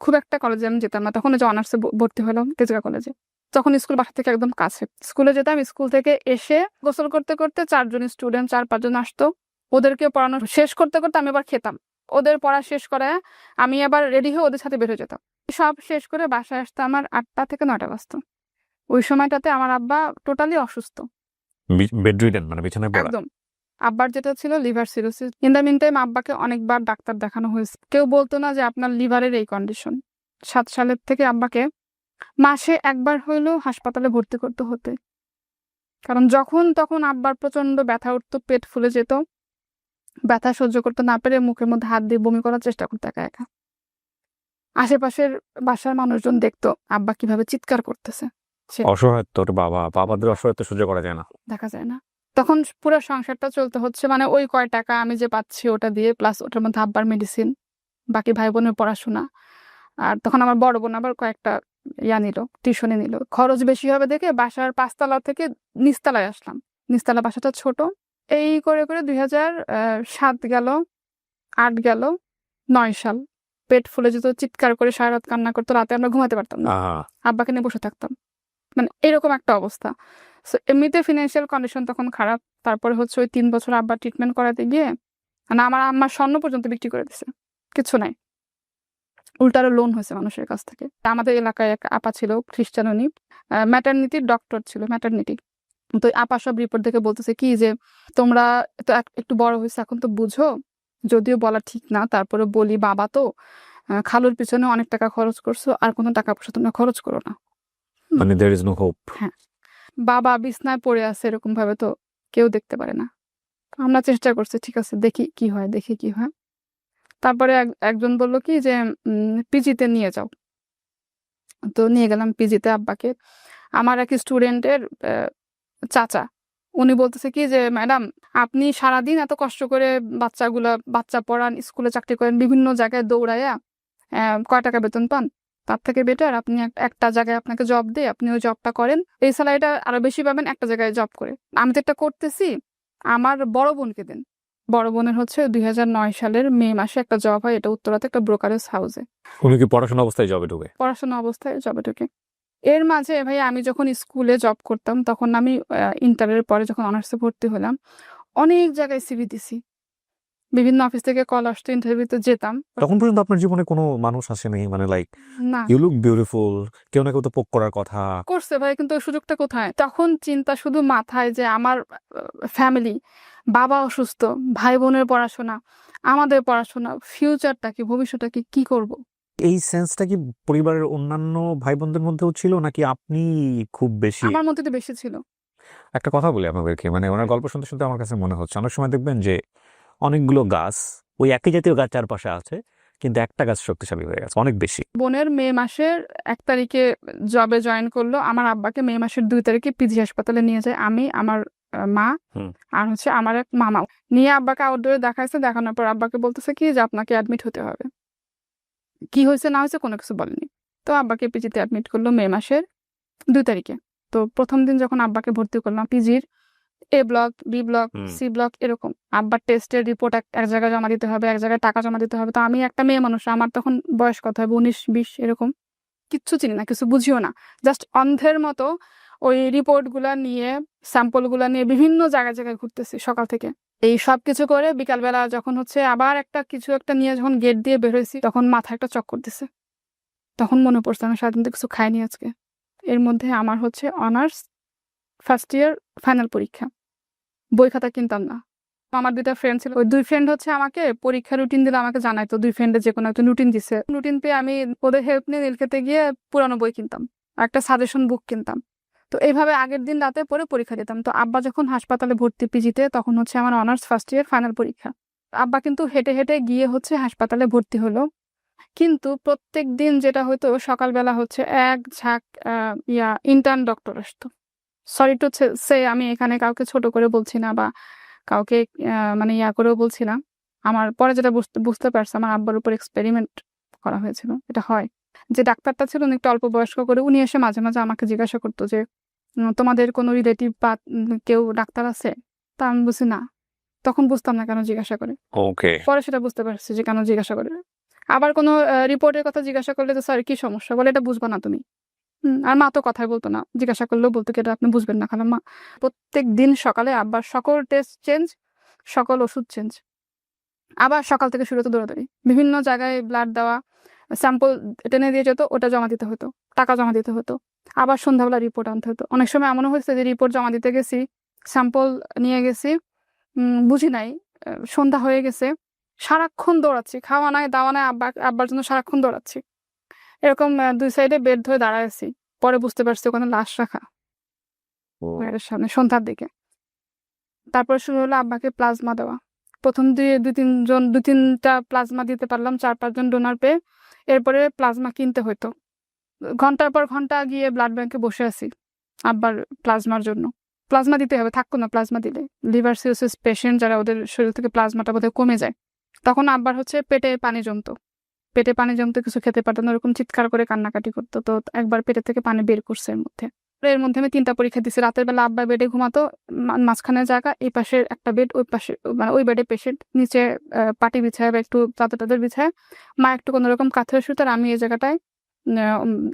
খুব একটা কলেজে আমি যেতাম না, তখন ওই যে অনার্সে ভর্তি হলাম তেজগাঁ কলেজে। তখন স্কুল বাসা থেকে একদম কাছে। স্কুলে যেতাম, স্কুল থেকে এসে গোসল করতে, করতে ৪ জন স্টুডেন্ট ৪-৫ জন আসতো। ওদেরকে পড়ানো শেষ করতে, করতে আমি আবার খেতাম। ওদের পড়া শেষ করায় আমি আবার রেডি হয়ে ওদের সাথে বের হয়ে যেতাম। সব শেষ করে বাসায় আসতে আমার ৮টা থেকে ৯টা বাজতো। ওই সময়টাতে আমার আব্বা টোটালি অসুস্থ। বেডরিডেন মানে বিছানায় পড়া। একদম। আব্বার যেটা ছিল liver cirrhosis. In the mean time আব্বাকে অনেকবার ডাক্তার দেখানো হয়েছে। কেউ বলতো না যে আপনার লিভারের এই কন্ডিশন। ৭ সালের থেকে আব্বাকে মাসে একবার হইলেও হাসপাতালে ভর্তি করতে হতো। কারণ যখন তখন আব্বার প্রচন্ড ব্যথা উঠতো, পেট ফুলে যেত। ব্যথা সহ্য করতে না পেরে মুখের মধ্যে হাত দিয়ে বমি করার চেষ্টা করতো একা একা। আশেপাশের বাসার মানুষজন দেখতো আব্বা কিভাবে চিৎকার করতেছে। অসহায়ত্ব বাবাদের অসহায়ত্ব সহ্য করা যায় না। দেখা যায় না। তখন পুরো সংসারটা চলতে হচ্ছে মানে ওই কয় টাকা আমি যে পাচ্ছি ওটা দিয়ে, প্লাস ওটার মধ্যে আব্বার মেডিসিন, বাকি ভাই বোনের পড়াশোনা। আর তখন আমার বড় বোন আবার কয়েকটা নিল, টিউশনি নিল। খরচ বেশি হবে দেখে বাসার ৫ তলা থেকে নিচতলায় আসলাম। নিচতলা বাসাটা ছোট। এই করে করে ২০০৭ গেল, ৮ গেল, ৯ সাল। পেট ফুলে যেত, চিৎকার করে সারা রাত কান্না করতো, রাতে আমরা ঘুমাতে পারতাম না। আব্বাকে নিয়ে বসে থাকতাম। মানে এরকম একটা অবস্থা। সো এমনিতে ফিনান্সিয়াল কন্ডিশন তখন খারাপ। তারপরে হচ্ছে ওই ৩ বছর আব্বার ট্রিটমেন্ট করাতে গিয়ে মানে আমার আম্মার স্বর্ণ পর্যন্ত বিক্রি করে দিছে। কিছু নাই। উল্টা আরো লোন হয়েছে মানুষের কাছ থেকে। আমাদের এলাকায় এক আপা ছিল, খ্রিস্টান উনি, ম্যাটারনিটির ডক্টর ছিল, ম্যাটারনিটি। তো আপা সব রিপোর্ট দেখে বলতেছে কি যে তোমরা তো একটু বড় হয়েছে, এখন তো বুঝো, যদিও বলা ঠিক না, তারপরে বলি বাবা তো খালুর পিছনে অনেক টাকা খরচ করছো, আর কোনো টাকা পয়সা তোমরা খরচ করো না। মানে there is no hope। হ্যাঁ, বাবা বিছনায় পড়ে আছে এরকম ভাবে তো কেউ দেখতে পারে না। আমরা চেষ্টা করছি, ঠিক আছে দেখি কি হয়, দেখি কি হয়। তারপরে একজন বলল কি যে পিজিতে নিয়ে যাও। তো নিয়ে গেলাম পিজিতে আব্বাকে। আমার এক স্টুডেন্টের চাচা, উনি বলতেছে কি যে ম্যাডাম আপনি সারাদিন এত কষ্ট করে বাচ্চা পড়ান, স্কুলে চাকরি করেন, বিভিন্ন জায়গায় দৌড়াইয়া কয় টাকা বেতন পান, তার থেকে বেটার আপনি একটা জায়গায় আপনাকে জব দিয়ে আপনি ওই জবটা করেন, এই স্যালারিটা আরো বেশি পাবেন একটা জায়গায় জব করে। আমি তো এটা করতেছি, আমার বড় বোনকে দেন। বড় বোনের হচ্ছে ২০০৯ সালের মে মাসে একটা জব হয়, এটা উত্তরাতে একটা ব্রোকারেজ হাউসে। উনি কি পড়াশোনা অবস্থায় জবে ঢুকে? পড়াশোনা অবস্থায় জবে ঢুকে। এর মাঝে ভাই আমি যখন স্কুলে জব করতাম তখন আমি ইন্টারের পরে যখন অনার্সে ভর্তি হলাম অনেক জায়গায় সিভি দিছি, বিভিন্ন অফিস থেকে কল আসতো, ইন্টারভিউতে যেতাম। তখন পর্যন্ত আপনার জীবনে কোনো মানুষ আসেনি মানে লাইক না ইউ লুক বিউটিফুল, কেউ না কেউ তো পোক করার কথা? করছে ভাই, কিন্তু ওই সুযোগটা কোথায়? তখন চিন্তা শুধু মাথায় যে আমার ফ্যামিলি, বাবা অসুস্থ, ভাই বোনের পড়াশোনা, আমাদের পড়াশোনা, ফিউচারটা কি, ভবিষ্যৎটা কি করব। এই সেন্সটা কি পরিবারের অন্যান্য ভাই বোনদের মধ্যেও ছিল নাকি আপনি খুব বেশি? আমার মধ্যে তো বেশি ছিল। একটা কথা বলি আপনাদেরকে, মানে ওনার গল্প শুনতে শুনতে আমার কাছে মনে হচ্ছে অনেক সময় দেখবেন যে অনেকগুলো গাছ, ওই একই জাতীয় গাছ চারপাশে আছে, কিন্তু একটা গাছ শক্তিশালী হয়ে গেছে অনেক বেশি। বোনের মে মাসের ১ তারিখে জবে জয়েন করলো, আমার আব্বাকে মে মাসের ২ তারিখে পিজি হাসপাতালে নিয়ে যায় আমি, আমার মা আর হচ্ছে আমার এক মামা নিয়ে আব্বাকে আউটডোরে দেখাইছে। দেখানোর পর আব্বাকে বলতেছে কি যে আপনাকে অ্যাডমিট হতে হবে। কি হয়েছে না হয়েছে কোনো কিছু বলেনি। তো আব্বাকে পিজিতে অ্যাডমিট করলো মে মাসের ২ তারিখে। তো প্রথম দিন যখন আব্বাকে ভর্তি করলাম পিজির A block, B block, C block এরকম, আব্বার টেস্টের রিপোর্ট এক জায়গায় জমা দিতে হবে, এক জায়গায় টাকা জমা দিতে হবে। তো আমি একটা মেয়ে মানুষ, আমার তখন বয়স কত হবে ১৯-২০ এরকম, কিচ্ছু চিনি না, কিছু বুঝিও না, জাস্ট অন্ধের মতো ওই রিপোর্টগুলা নিয়ে, স্যাম্পলগুলা নিয়ে বিভিন্ন জায়গায় জায়গায় ঘুরতেছি সকাল থেকে। এই সব কিছু করে বিকালবেলা যখন হচ্ছে আবার কিছু একটা নিয়ে যখন গেট দিয়ে বের হয়েছি তখন মাথায় একটা চক্কর দিছে। তখন মনে পড়ছে আমি সারাদিন তো কিছু খাইনি আজকে। এর মধ্যে আমার হচ্ছে অনার্স ফার্স্ট ইয়ার ফাইনাল পরীক্ষা, বই খাতা কিনতাম না। আমার ২টা ফ্রেন্ড ছিল, ওই ২ ফ্রেন্ড হচ্ছে আমাকে পরীক্ষার রুটিন দিলে আমাকে জানাইতো। 2 ফ্রেন্ডে যে কোনো একটা রুটিন দিছে, রুটিন পেয়ে আমি ওদের হেল্প নিয়ে নীলক্ষেতে গিয়ে পুরানো বই কিনতাম, একটা সাজেশন বুক কিনতাম। তো এইভাবে আগের দিন রাতে পরে পরীক্ষা দিতাম। তো আব্বা যখন হাসপাতালে ভর্তি পিজিতে, তখন হচ্ছে আমার অনার্স ফার্স্ট ইয়ার ফাইনাল পরীক্ষা। আব্বা কিন্তু হেঁটে হেঁটে গিয়ে হচ্ছে হাসপাতালে ভর্তি হলো। কিন্তু প্রত্যেক দিন যেটা হতো সকালবেলা হচ্ছে এক ঝাঁক ইন্টার্ন ডক্টর আসতো। সরি টু সে, আমি এখানে কাউকে ছোট করে বলছি না বা কাউকে মানে করেও বলছি না। আমার পরে যেটা বুঝতে পারছি, আমার আব্বার উপর এক্সপেরিমেন্ট করা হয়েছিল। এটা হয় যে ডাক্তারটা ছিল উনি একটু অল্প বয়স্ক করে, উনি এসে মাঝে মাঝে আমাকে জিজ্ঞাসা করতো যে তোমাদের কোনো রিলেটিভ বা কেউ ডাক্তার আছে? তা আমি বুঝি না, তখন বুঝতাম না কেন জিজ্ঞাসা করে। ওকে, পরে সেটা বুঝতে পারছি যে কেন জিজ্ঞাসা করে। আবার কোনো রিপোর্টের কথা জিজ্ঞাসা করলে তো স্যার কি সমস্যা, বলে এটা বুঝবা না তুমি, আর মা তো কথাই বলতো না, জিজ্ঞাসা করলেও বলতো কি এটা আপনি বুঝবেন না খালাম্মা। প্রত্যেক দিন সকালে আব্বার সকল টেস্ট চেঞ্জ, সকল ওষুধ চেঞ্জ, আবার সকাল থেকে শুরু হতো দৌড়াদৌড়ি, বিভিন্ন জায়গায় ব্লাড দেওয়া, স্যাম্পল টেনে দিয়ে যেত, ওটা জমা দিতে হতো, টাকা জমা দিতে হতো, আবার সন্ধ্যাবেলা রিপোর্ট আনতে হতো। অনেক সময় এমনও হয়েছে যে রিপোর্ট জমা দিতে গেছি, স্যাম্পল নিয়ে গেছি, বুঝি নাই, সন্ধ্যা হয়ে গেছে, সারাক্ষণ দৌড়াচ্ছি, খাওয়া নাই দাওয়া নাই, আব্বার জন্য সারাক্ষণ দৌড়াচ্ছি, এরকম দুই সাইডে বেড ধরে দাঁড়ায় আছি। পরে বুঝতে পারছি ওখানে লাশ রাখা ওয়ার্ডের সামনে, সন্ধ্যার দিকে। তারপর শুরু হলো আব্বাকে প্লাজমা দেওয়া। প্রথম দুই তিনটা প্লাজমা দিতে পারলাম, 4-5 জন ডোনার পেয়ে। এরপরে প্লাজমা কিনতে হতো, ঘন্টার পর ঘন্টা গিয়ে ব্লাড ব্যাংকে বসে আছি আব্বার প্লাজমার জন্য। প্লাজমা দিতে হবে, থাকতো না প্লাজমা দিলে, লিভার সিরোসিস পেশেন্ট যারা, ওদের শরীর থেকে প্লাজমাটা বোধহয় কমে যায়। তখন আব্বার হচ্ছে পেটে পানি জমতো, কিছু খেতে পারতো না, ওরকম চিৎকার করে কান্নাকাটি করতো। তো একবার পেটে থেকে পানি বের করছে এর মধ্যে আমি 3টা পরীক্ষা দিছি। রাতের বেলা আব্বা বেডে ঘুমাতো, মাঝখানে জায়গা, এই পাশে একটা বেড, ওই পাশে মানে ওই বেডে পেশেন্ট, নিচে পাটি বিছায় বা একটু চাদর টাদর বিছায়, মা একটু কোনোরকম কাঁথরে শুতো, আর আমি এই জায়গাটায়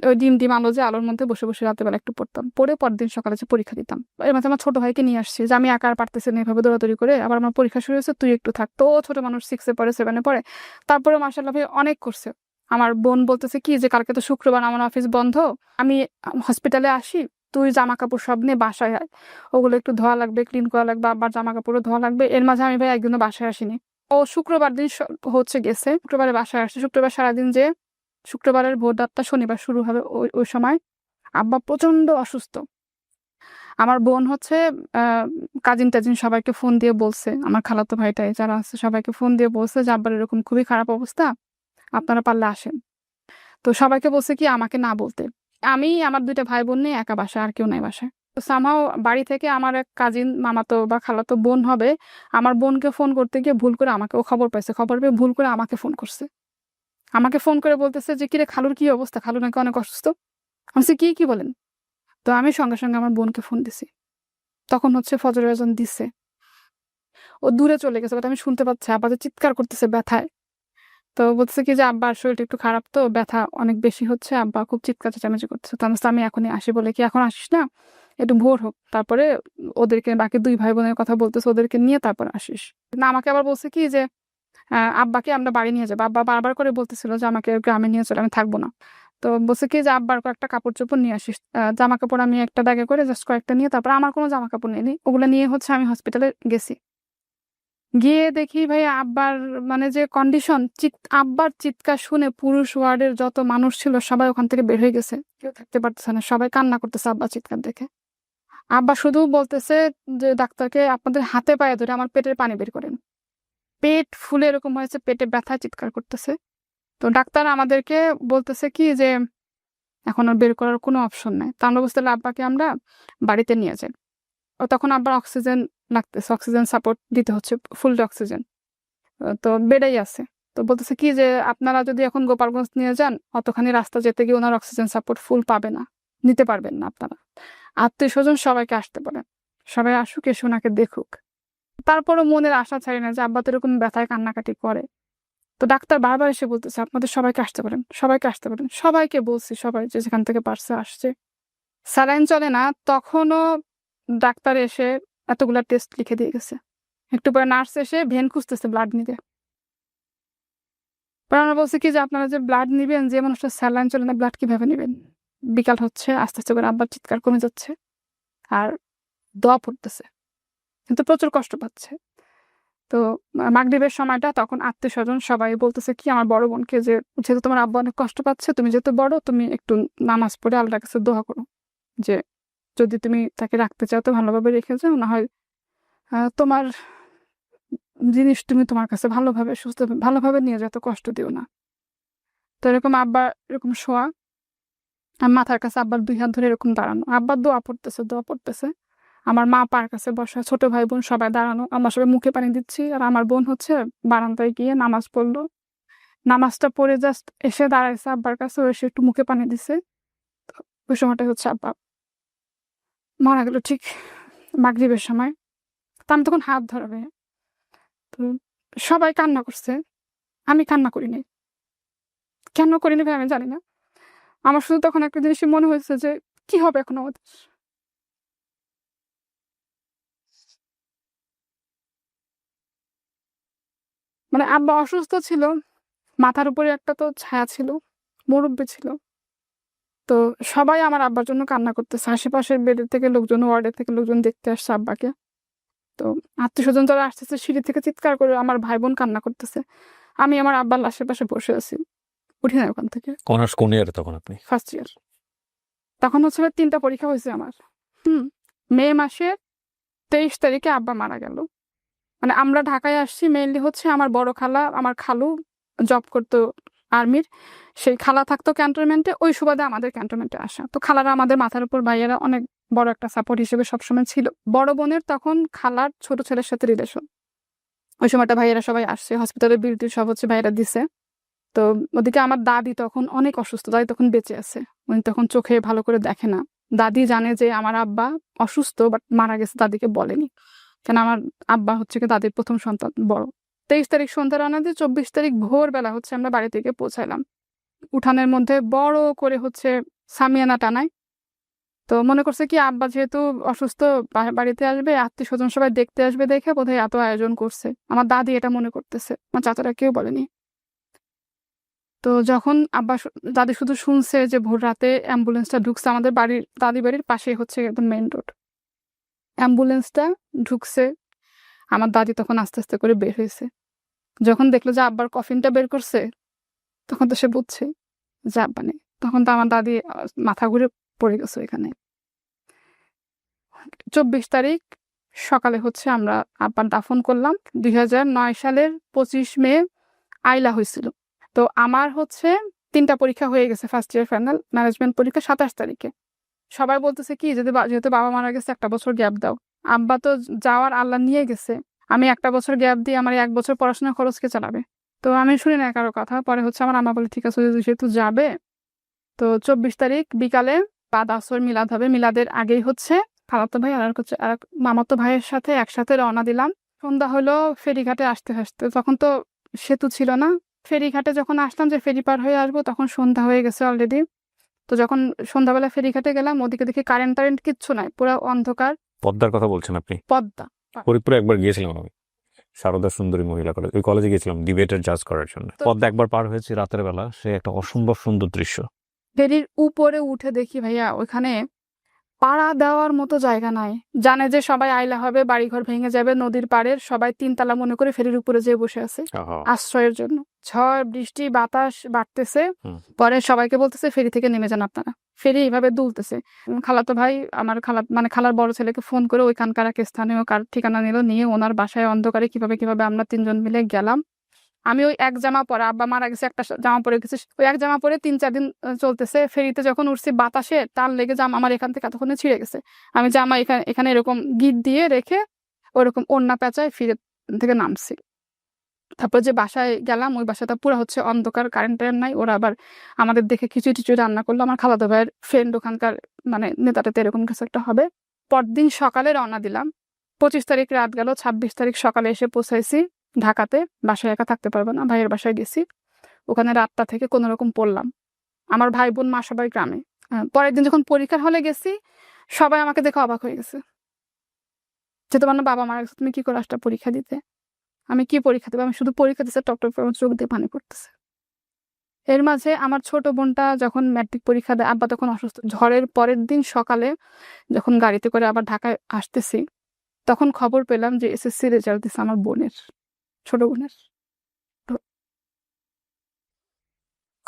ওই ডিম আলো, যে আলোর মধ্যে বসে বসে রাতের বেলা একটু পড়তাম, পরে পরদিন সকালে যে পরীক্ষা দিতাম। এর মধ্যে আমার ছোট ভাইকে নিয়ে আসছি যে আমি একা আর পারতেছি না এভাবে দৌড়াদৌড়ি করে, আবার আমার পরীক্ষা শুরু হয়েছে, তুই একটু থাক। তো ছোট মানুষ, 6-এ পড়ে, 7-এ পড়ে। তারপরে মার্শাল্লাহ ভাই অনেক করছে। আমার বোন বলতেছে কি যে কালকে তো শুক্রবার, আমার অফিস বন্ধ, আমি হসপিটালে আসি, তুই জামা কাপড় সব নিয়ে বাসায় আয়, ওগুলো একটু ধোয়া লাগবে, ক্লিন করা লাগবে, আবার জামা কাপড়ও ধোয়া লাগবে। এর মাঝে আমি ভাই একদিনও বাসায় আসিনি। ও শুক্রবার দিন হচ্ছে গেছে, শুক্রবারে বাসায় আসছে, শুক্রবার সারাদিন, যে শুক্রবারের ভোর রাতটা শনিবার শুরু হবে, ওই সময় আব্বা প্রচন্ড অসুস্থ। আমার বোন হচ্ছে কাজিন টাজিন সবাইকে ফোন দিয়ে বলছে, আমার খালাতো ভাইটাই যারা আছে সবাইকে ফোন দিয়ে বলছে যে আব্বার এরকম খুবই খারাপ অবস্থা, আপনারা পারলে আসেন। তো সবাইকে বলছে কি আমাকে না বলতে। আমি আমার 2টা ভাই বোন নিয়ে একা বাসায়, আর কেউ নাই বাসায়। তো সামহাও বাড়ি থেকে আমার এক কাজিন, মামাতো বা খালাতো বোন হবে, আমার বোনকে ফোন করতে গিয়ে ভুল করে ও খবর পাইছে, খবর পেয়ে ভুল করে আমাকে ফোন করছে। আমাকে ফোন করে বলতেছে যে কিরে খালুর কি অবস্থা, খালু নাকি অনেক অসুস্থ। আমি বলছি, কি বলেন? তো আমি সঙ্গে সঙ্গে আমার বোনকে ফোন দিছি। তখন হচ্ছে ফজরের আজান দিচ্ছে, ও দূরে চলে গেছে, বাট আমি শুনতে পাচ্ছি আব্বা যে চিৎকার করতেছে ব্যথায়। তো বলতেছে কি যে আব্বার শরীরটা একটু খারাপ, তো ব্যথা অনেক বেশি হচ্ছে, আব্বা খুব চিৎকার চেঁচামেচি করতেছে। তো আমি এখনই আসি, বলে কি এখন আসিস না, একটু ভোর হোক, তারপরে ওদেরকে, বাকি 2 ভাই বোনের কথা বলতেছে, ওদেরকে নিয়ে তারপর আসিস না। আমাকে আবার বলছে কি যে আব্বাকে আমরা বাড়ি নিয়ে যাবো। আব্বা বারবার করে বলতেছিল যে আমাকে গ্রামে নিয়ে চলে, আমি থাকবো না। তো বলছে কি যে আব্বার কয়েকটা কাপড় চোপড় নিয়ে আসিস, জামা কাপড় আমি একটা ব্যাগে করে জাস্ট কয়েকটা নিয়ে, তারপর আমার কোনো জামা কাপড় নেই, ওগুলো নিয়ে হচ্ছে আমি হসপিটালে গেছি। গিয়ে দেখি ভাই আব্বার মানে যে কন্ডিশন, আব্বার চিৎকার শুনে পুরুষ ওয়ার্ডের যত মানুষ ছিল সবাই ওখান থেকে বের হয়ে গেছে, কেউ থাকতে পারতেছে না, সবাই কান্না করতেছে আব্বার চিৎকার দেখে। আব্বা শুধু বলতেছে যে ডাক্তারকে আপনাদের হাতে পায়ে ধরে আমার পেটের পানি বের করেন। পেট ফুলে এরকম হয়েছে, পেটে ব্যথায় চিৎকার করতেছে। তো ডাক্তার আমাদেরকে বলতেছে কি যে এখন আর বের করার কোনো অপশন নাই। তো আমরা বুঝতে আব্বাকে আমরা বাড়িতে নিয়ে যাই। ও তখন আব্বার অক্সিজেন লাগতেছে, অক্সিজেন সাপোর্ট দিতে হচ্ছে, ফুল অক্সিজেন। তো বেডেই আছে। তো বলতেছে কি যে আপনারা যদি এখন গোপালগঞ্জ নিয়ে যান, অতখানি রাস্তা যেতে গিয়ে ওনার অক্সিজেন সাপোর্ট ফুল পাবে না, নিতে পারবেন না আপনারা। আত্মীয় স্বজন সবাইকে আসতে বলেন, সবাই আসুক, এসে ওনাকে দেখুক। তারপরও মনের আশা ছাড়ি না যে আব্বা তো এরকম ব্যথায় কান্নাকাটি করে। তো ডাক্তার বারবার এসে বলতেছে আপনাদের সবাইকে আসতে পারেন, সবাইকে আসতে পারেন। সবাইকে বলছি, সবাই যে যেখান থেকে পারছে আসছে। স্যালাইন চলে না, তখনও ডাক্তার এসে এতগুলা টেস্ট লিখে দিয়ে গেছে। একটু পরে নার্স এসে ভেন খুঁজতেছে ব্লাড নিতে। পরে আমরা বলছি কি যে আপনারা যে ব্লাড নিবেন, যে মানুষটা স্যালাইন চলে না, ব্লাড কিভাবে নেবেন? বিকাল হচ্ছে, আস্তে আস্তে করে আব্বার চিৎকার কমে যাচ্ছে, আর দোয়া পড়তেছে, কিন্তু প্রচুর কষ্ট পাচ্ছে। তো মাগরিবের সময়টা, তখন আত্মীয় স্বজন সবাই বলতেছে কি আমার বড় বোনকে যে যেহেতু তোমার আব্বা অনেক কষ্ট পাচ্ছে, তুমি যেহেতু বড়, তুমি একটু নামাজ পড়ে আল্লাহর কাছে দোয়া করো যে যদি তুমি তাকে রাখতে চাও তো ভালোভাবে রেখে যাও, না হয় তোমার জিনিস তুমি তোমার কাছে ভালোভাবে সুস্থ ভালোভাবে নিয়ে যাও, তো কষ্ট দিও না। তো এরকম আব্বা এরকম শোয়া, আর মাথার কাছে আব্বার 2 হাত ধরে এরকম দাঁড়ানো, আব্বার দোয়া পড়তেছে। আমার মা পার কাছে বসা, ছোট ভাই বোন সবাই দাঁড়ানো, আমরা সবাই মুখে পানি দিচ্ছি, আর আমার বোন হচ্ছে বারান্দায় গিয়ে নামাজ পড়লো। নামাজটা পড়ে জাস্ট এসে দাঁড়াইছে আব্বার কাছে, এসে একটু মুখে পানি দিছে। ওই সময়টা হচ্ছে আব্বা মারা গেল, ঠিক মাগরিবের সময়। তা আমি তখন হাত ধরাবে, তো সবাই কান্না করছে, আমি কান্না করিনি। কেন করিনি ভাই আমি জানি না। আমার শুধু তখন একটা জিনিসই মনে হয়েছে যে কি হবে এখন আমাদের। মানে আব্বা অসুস্থ ছিল, মাথার উপরে একটা তো ছায়া ছিল, মুরব্বি ছিল। তো সবাই আমার আব্বার জন্য কান্না করতেছে, আশেপাশের বেডের থেকে লোকজন, ওয়ার্ডের থেকে লোকজন দেখতে আসছে আব্বাকে। তো আত্মীয়স্বজন যারা আসতেছে সিঁড়ি থেকে চিৎকার করে, আমার ভাই বোন কান্না করতেছে। আমি আমার আব্বার লাশের পাশে বসে আছি, উঠি না ওখান থেকে। অনার্স কোন ইয়ারে তখন আপনি? First year. তখন হচ্ছে 3টা পরীক্ষা হয়েছে আমার। মে মাসের 23 তারিখে আব্বা মারা গেল। মানে আমরা ঢাকায় আসছি মেইনলি হচ্ছে আমার বড় খালা, আমার খালু জব করতো আর্মির, সেই খালা থাকতো ক্যান্টনমেন্টে, ওই সুবাদে আমাদের ক্যান্টনমেন্টে আসা। তো খালারা আমাদের মাথার উপর, ভাইয়েরা অনেক বড় একটা সাপোর্ট হিসেবে সবসময় ছিল। বড় বোনের তখন খালার ছোট ছেলের সাথে রিলেশন, ওই সময়টা ভাইয়েরা সবাই আসছে, হসপিটালের বিল টিল সব হচ্ছে ভাইয়েরা দিছে। তো ওদিকে আমার দাদি তখন অনেক অসুস্থ, দাদি তখন বেঁচে আছে, উনি তখন চোখে ভালো করে দেখে না। দাদি জানে যে আমার আব্বা অসুস্থ, বাট মারা গেছে, দাদিকে বলেনি, কেন আমার আব্বা হচ্ছে কি দাদির প্রথম সন্তান, বড়। 23 তারিখ সন্ধ্যা রানা দিয়ে 24 তারিখ ভোরবেলা হচ্ছে আমরা বাড়ি থেকে পৌঁছাইলাম। উঠানের মধ্যে বড় করে হচ্ছে সামিয়ানা টানায়। তো মনে করছে কি আব্বা যেহেতু অসুস্থ, বাড়িতে আসবে, আত্মীয় স্বজন সবাই দেখতে আসবে, দেখে বোধহয় এত আয়োজন করছে। আমার দাদি এটা মনে করতেছে, আমার চাচারা কেউ বলেনি। তো যখন আব্বা দাদি শুধু শুনছে যে ভোর রাতে অ্যাম্বুলেন্সটা ঢুকছে, আমাদের বাড়ির, দাদি বাড়ির পাশে হচ্ছে একদম মেইন রোড, অ্যাম্বুলেন্সটা ঢুকছে, আমার দাদি তখন আস্তে আস্তে করে বের হয়েছে। যখন দেখলো যে আব্বার কফিনটা বের করছে, তখন তো সে বুঝছে যে আব্বা নেই। তখন তো আমার দাদি মাথা ঘুরে পড়ে গেছে এখানে। 24 তারিখ সকালে হচ্ছে আমরা আব্বার দাফন করলাম। 2009 সালের 25 মে আইলা হয়েছিল। তো আমার হচ্ছে 3টা পরীক্ষা হয়ে গেছে, ফার্স্ট ইয়ার ফাইনাল ম্যানেজমেন্ট পরীক্ষা 27 তারিখে। সবাই বলতেছে কি যেহেতু বাবা মারা গেছে, 1 বছর গ্যাপ দাও। আব্বা তো যাওয়ার আল্লাহ নিয়ে গেছে, আমি 1 বছর গ্যাপ দিয়ে আমার 1 বছর পড়াশোনার খরচকে চালাবে। তো আমি শুনি না কারো কথা। পরে হচ্ছে আমার আম্মা বলে ঠিক আছে যেহেতু যাবে। তো 24 তারিখ বিকালে বাদ আসর মিলাদ হবে, মিলাদের আগেই হচ্ছে খালাতো ভাই আর এক মামাতো ভাইয়ের সাথে একসাথে রওনা দিলাম। সন্ধ্যা হলো ফেরিঘাটে আসতে আসতে, তখন তো সেতু ছিল না। ফেরিঘাটে যখন আসলাম যে ফেরি পার হয়ে আসবো, তখন সন্ধ্যা হয়ে গেছে অলরেডি। তো যখন সন্ধ্যাবেলা ফেরিঘাটে গেলাম, ওদিকে দেখি কারেন্ট কিচ্ছু নাই, পুরো অন্ধকার। পদ্মার কথা বলছেন আপনি? পদ্মা। ফরিদপুরে একবার গিয়েছিলাম আমি, সারদা সুন্দরী মহিলা কলেজ, ওই কলেজে গিয়েছিলাম ডিবেটের জাজ করার জন্য। পদ্মা একবার পার হয়েছে রাতের বেলা, সে একটা অসম্ভব সুন্দর দৃশ্য। ফেরির উপরে উঠে দেখি ভাইয়া ওইখানে পাড়া দেওয়ার মতো জায়গা নাই। জানে যে সবাই আইলা হবে, বাড়িঘর ভেঙে যাবে, নদীর পাড়ের সবাই 3 তালা মনে করে ফেরির উপরে যেয়ে বসে আছে আশ্রয়ের জন্য। ঝড় বৃষ্টি বাতাস বাড়তেছে, পরে সবাইকে বলতেছে ফেরি থেকে নেমে যান আপনারা। ফেরি এইভাবে দুলতেছে। খালাতো ভাই আমার খালার বড় ছেলেকে ফোন করে ওইখানকার এক স্থানীয় কার ঠিকানা নিল, নিয়ে ওনার বাসায় অন্ধকারে কিভাবে আমরা 3 জন মিলে গেলাম। আমি ওই এক জামা পরে, আব্বা মারা গেছে একটা জামা পরে গেছে, ওই এক জামা পরে 3-4 দিন চলতেছে। ফেরিতে যখন উঠছি বাতাসে তার লেগে জামা আমার এখান থেকে এতক্ষণে ছিঁড়ে গেছে। আমি জামা এখানে এরকম গিট দিয়ে রেখে ওরকম ওড়না পেঁচায় ফিরে থেকে নামছি। তারপর যে বাসায় গেলাম, ওই বাসাটা পুরো হচ্ছে অন্ধকার, কারেন্ট নাই। ওরা আবার আমাদের দেখে খিচুড়ি রান্না করলো। আমার খালাতো ভাইয়ের ফ্রেন্ড ওখানকার, মানে নেতাটাতে এরকম কিছু একটা হবে। পরদিন সকালে রওনা দিলাম। 25 তারিখ রাত গেল, 26 তারিখ সকালে এসে পৌঁছাইছি ঢাকাতে। বাসায় একা থাকতে পারবো না, ভাইয়ের বাসায় গেছি। ওখানে রাতটা থেকে কোনো রকম পড়লাম। আমার ভাই বোন মা সবাই গ্রামে। পরের দিন যখন পরীক্ষার হলে গেছি, সবাই আমাকে দেখে অবাক হয়ে গেছে যে তোমার না বাবা মারা গেছে, তুমি কি করে আসটা পরীক্ষা দিতে? আমি কি পরীক্ষা দেবো? আমি শুধু পরীক্ষা দিতে টকটক করে চোখ দিয়ে পানি পড়তেছে। এর মাঝে আমার ছোট বোনটা যখন ম্যাট্রিক পরীক্ষা দেয়, আব্বা তখন অসুস্থ। ঝড়ের পরের দিন সকালে যখন গাড়িতে করে আবার ঢাকায় আসতেছি, তখন খবর পেলাম যে এসএসসি রেজাল্ট দিচ্ছে আমার বোনের, ছোট বোনের।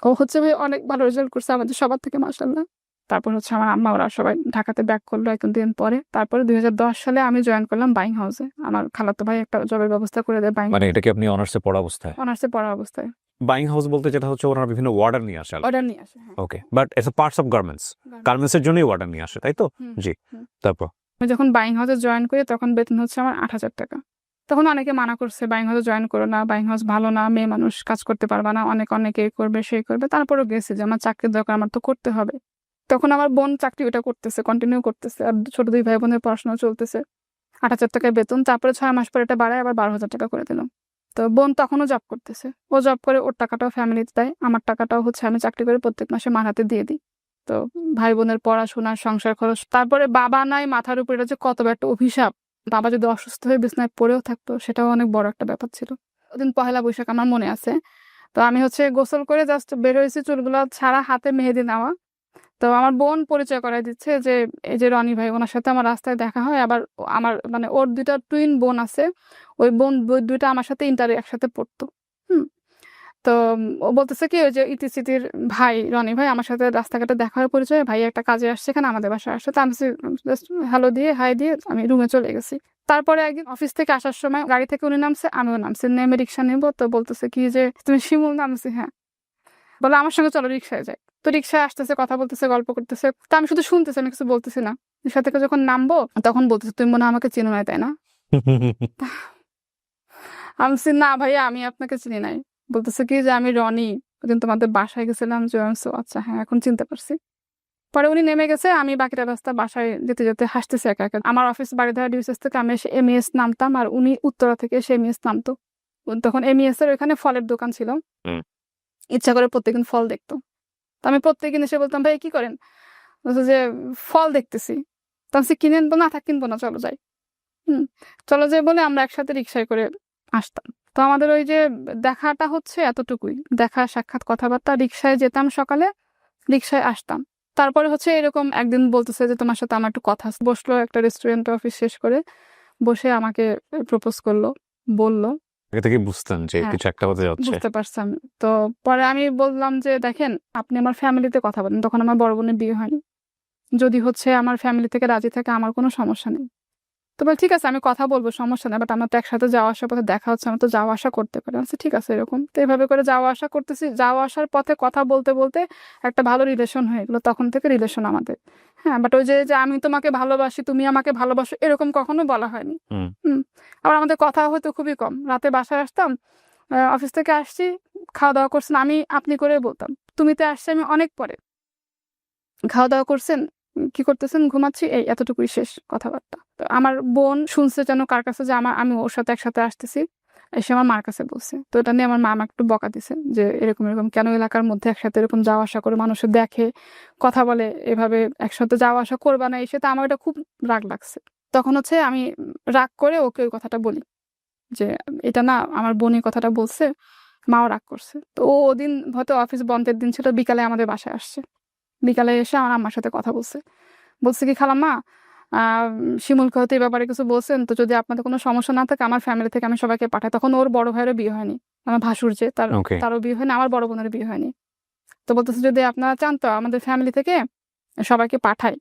ও হচ্ছে অনেক ভালো রেজাল্ট করছে আমাদের সবার থেকে, মাশাআল্লাহ। তারপর হচ্ছে আমার আম্মা ওরা সবাই ঢাকাতে ব্যাক করলো 1 দিন পরে। তারপরে 2010 সালে আমি জয়েন করলাম বাইং হাউসে। আমার খালাতো ভাই একটা জবের ব্যবস্থা করে দেয় বাইং। মানে এটা কি আপনি অনার্সে পড়া অবস্থায়? অনার্সে পড়া অবস্থায়। বাইং হাউস বলতে যেটা হচ্ছে ওনারা বিভিন্ন ওয়ার্ডার নিয়ে আসে। অর্ডার নিয়ে আসে, হ্যাঁ। Okay, but it's a parts of garments. গার্মেন্টসের জন্যই অর্ডার নিয়ে আসে, তাই তো? জি। তারপর আমি যখন বাইং হাউসে জয়েন করি, তখন বেতন হচ্ছে আমার 8,000 টাকা। তখন অনেকে মানা করছে বাইং হাউসে জয়েন করো না, বাইং হাউস ভালো না, মেয়ে মানুষ কাজ করতে পারবে না, অনেকে করবে সেই করবে। তারপরেও গেছি যে আমার চাকরির দরকার, আমার তো করতে হবে। তখন আমার বোন চাকরি ওটা করতেছে, কন্টিনিউ করতেছে, আর ছোট 2 ভাই বোনের পড়াশোনা চলতেছে। 8,000 টাকায় বেতন। তারপরে 6 মাস পরে এটা বাড়ায় আবার 12,000 টাকা করে দিলাম। তো বোন তখনও জব করতেছে, ও জব করে ওর টাকাটাও ফ্যামিলিতে দেয়, আমার টাকাটাও হচ্ছে আমি চাকরি করে প্রত্যেক মাসে মার হাতে দিয়ে দিই। তো ভাই বোনের পড়াশোনার সংসার খরচ, তারপরে বাবা নাই মাথার উপর, এটা যে কত বড় একটা অভিশাপ। বাবা যদি অসুস্থ হয়ে বিছনায় পড়েও থাকতো সেটাও অনেক বড় একটা ব্যাপার ছিল। ওদিন পহেলা বৈশাখ আমার মনে আছে। তো আমি হচ্ছে গোসল করে জাস্ট বের হয়েছি, চুলগুলো ছাড়া, হাতে মেহেদি নেওয়া। তো আমার বোন পরিচয় করাই দিচ্ছে যে এই যে রনি ভাই, ওনার সাথে আমার রাস্তায় দেখা হয়। আবার আমার মানে ওর 2টা টুইন বোন আছে, ওই বোন 2টা আমার সাথে ইন্টারে একসাথে পড়তো। হুম। তো ও বলতেছে কি, ওই যে ইতিসিতির ভাই রনি ভাই আমার সাথে রাস্তাঘাটে দেখা হয়, পরিচয়, ভাই একটা কাজে আসছে এখানে আমাদের বাসায় আসছে। তো আমি জাস্ট হ্যালো দিয়ে হাই দিয়ে আমি রুমে চলে গেছি। তারপরে একদিন অফিস থেকে আসার সময় গাড়ি থেকে উনি নামছে, আমিও নামছি, নেমে রিক্সা নেবো। তো বলতেছে কি যে তুমি শিমুল? নামছি হ্যাঁ। বলে আমার সঙ্গে চলো রিক্সায় যাই। তো রিক্সায় আসতেছে, কথা বলতেছে, গল্প করতেছে। তো আমি শুধু শুনতেছি, আমি কিছু বলতেছি না। রিক্সা থেকে যখন নামবো তখন বলতেছে তুমি মনে হয় আমাকে চিনো নাই, তাই না? আমি বলছি, না ভাইয়া আমি আপনাকে চিনি নাই। বলতেছে কি যে আমি রনি, ওদিন তোমাদের বাসায় গেছিলাম। যে আমি বলছি, আচ্ছা হ্যাঁ এখন চিনতে পারছি। পরে উনি নেমে গেছে, আমি বাকিটা রাস্তা বাসায় যেতে যেতে হাসতেছি একা একা। আমার অফিস বাড়িধারা ডিউসেস থেকে আমি এসে এমইএস নামতাম, আর উনি উত্তরা থেকে এসে এমইএস নামতো। তখন এমইএস এর ওখানে ফলের দোকান ছিল, হুম। ইচ্ছা করে প্রত্যেকদিন ফল দেখতো। তো আমি প্রত্যেকদিন এসে বলতাম ভাই কি করেন? বলছে যে ফল দেখতেছি। তো আমি বলছি, কিনেন? না থাক, কিনবো না, চলো যাই। হুম। চলো যাই বলে আমরা একসাথে রিক্সায় করে আসতাম। তো আমাদের ওই যে দেখাটা হচ্ছে এতটুকুই, দেখা সাক্ষাৎ কথাবার্তা। রিক্সায় যেতাম সকালে, রিক্সায় আসতাম। তারপরে হচ্ছে এরকম একদিন বলতেছে যে তোমার সাথে আমার একটু কথা আছে। বসলো একটা রেস্টুরেন্টে, অফিস শেষ করে বসে আমাকে প্রপোজ করলো, বলল। আগে থেকে বুঝতেন যে হ্যাঁ, কিছু একটা হতে যাচ্ছে? বুঝতে পারছি। তো পরে আমি বললাম যে দেখেন আপনি আমার ফ্যামিলিতে কথা বলেন। তখন আমার বড় বোনের বিয়ে হয়নি। যদি হচ্ছে আমার ফ্যামিলি থেকে রাজি থাকে আমার কোনো সমস্যা নেই। তো বলে ঠিক আছে আমি কথা বলবো, সমস্যা নেই, বাট আমার তো একসাথে যাওয়া আসার পথে দেখা হচ্ছে, আমার তো যাওয়া আসা করতে পারি। আচ্ছা ঠিক আছে এরকম। তো এভাবে করে যাওয়া আসা করতেছি, যাওয়া আসার পথে কথা বলতে বলতে একটা ভালো রিলেশন হয়ে গেলো। তখন থেকে রিলেশন আমাদের। হ্যাঁ, বাট ওই যে যে আমি তোমাকে ভালোবাসি তুমি আমাকে ভালোবাসো এরকম কখনো বলা হয়নি। হুম। হুম। আবার আমাদের কথা হয়তো খুবই কম। রাতে বাসায় আসতাম, অফিস থেকে আসছি, খাওয়া দাওয়া করছেন, আমি আপনি করে বলতাম। তুমিতে আসছি আমি অনেক পরে। খাওয়া দাওয়া করছেন, কি করতেছেন? ঘুমাচ্ছি, এই এতটুকুই শেষ কথাবার্তা। তো আমার বোন শুনছে যেন কার কাছে যে আমি ওর সাথে একসাথে আসতেছি, এসে আমার মার কাছে বলছে। তো এটা নিয়ে আমার মা আমাকে একটু বকা দিছে যে এরকম এরকম কেন এলাকার মধ্যে একসাথে এরকম যাওয়া আসা করে মানুষে দেখে, কথা বলে, এভাবে একসাথে যাওয়া আসা করবা না। এসে তো আমার এটা খুব রাগ লাগছে। তখন হচ্ছে আমি রাগ করে ওকে ওই কথাটা বলি যে এটা না আমার বোন এই কথাটা বলছে। মাও রাগ করছে। তো ও ওদিন হয়তো অফিস বন্ধের দিন ছিল, বিকালে আমাদের বাসায় আসছে। বিকালে এসে আমার আম্মার সাথে কথা বলছে। বলছে কি খালাম্মা, শিমুলকে হয়তো এই ব্যাপারে কিছু বলছেন, তো যদি আপনাদের কোনো সমস্যা না থাকে আমার ফ্যামিলি থেকে আমি সবাইকে পাঠাই। তখন ওর বড় ভাইয়েরও বিয়ে হয়নি, আমার ভাসুর যে ওকে। তারও বিয়ে হয়নি, আমার বড় বোনের বিয়ে হয়নি। তো বলতেছে যদি আপনারা চান তো আমাদের ফ্যামিলি থেকে সবাইকে পাঠাই।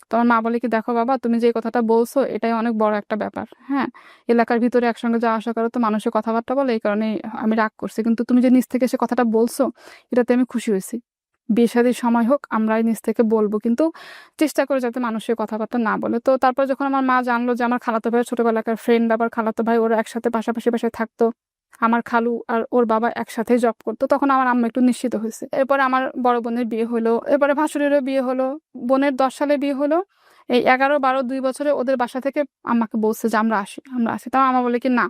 তো আমার মা বলে কি দেখো বাবা, তুমি যে কথাটা বলছো এটাই অনেক বড় একটা ব্যাপার। হ্যাঁ, এলাকার ভিতরে একসঙ্গে যাওয়া আসা করে তো মানুষের কথাবার্তা বলে, এই কারণে আমি রাগ করছি। কিন্তু তুমি যে নিজ থেকে সে কথাটা বলছো এটাতে আমি খুশি হয়েছি। বিয়ে শাদীর সময় হোক আমরাই নিজ থেকে বলবো, কিন্তু চেষ্টা করে যাতে মানুষের কথাবার্তা না বলে। তো তারপর যখন আমার মা জানলো যে আমার খালাতো ভাই ছোটবেলাকার ফ্রেন্ড, আবার খালাতো ভাই ওরা একসাথে পাশাপাশি বাসায় থাকতো, আমার খালু আর ওর বাবা একসাথে জব করতো, তখন আমার আম্মা একটু নিশ্চিত হয়েছে। এরপরে আমার বড় বোনের বিয়ে হলো, এরপরে ভাসুরেরও বিয়ে হলো। বোনের 10 সালে বিয়ে হলো। এই 11, 12, 2 বছরে ওদের বাসা থেকে আম্মাকে বলছে যে আমরা আসি, আমরা আসি। তাও আমা বলে কি না,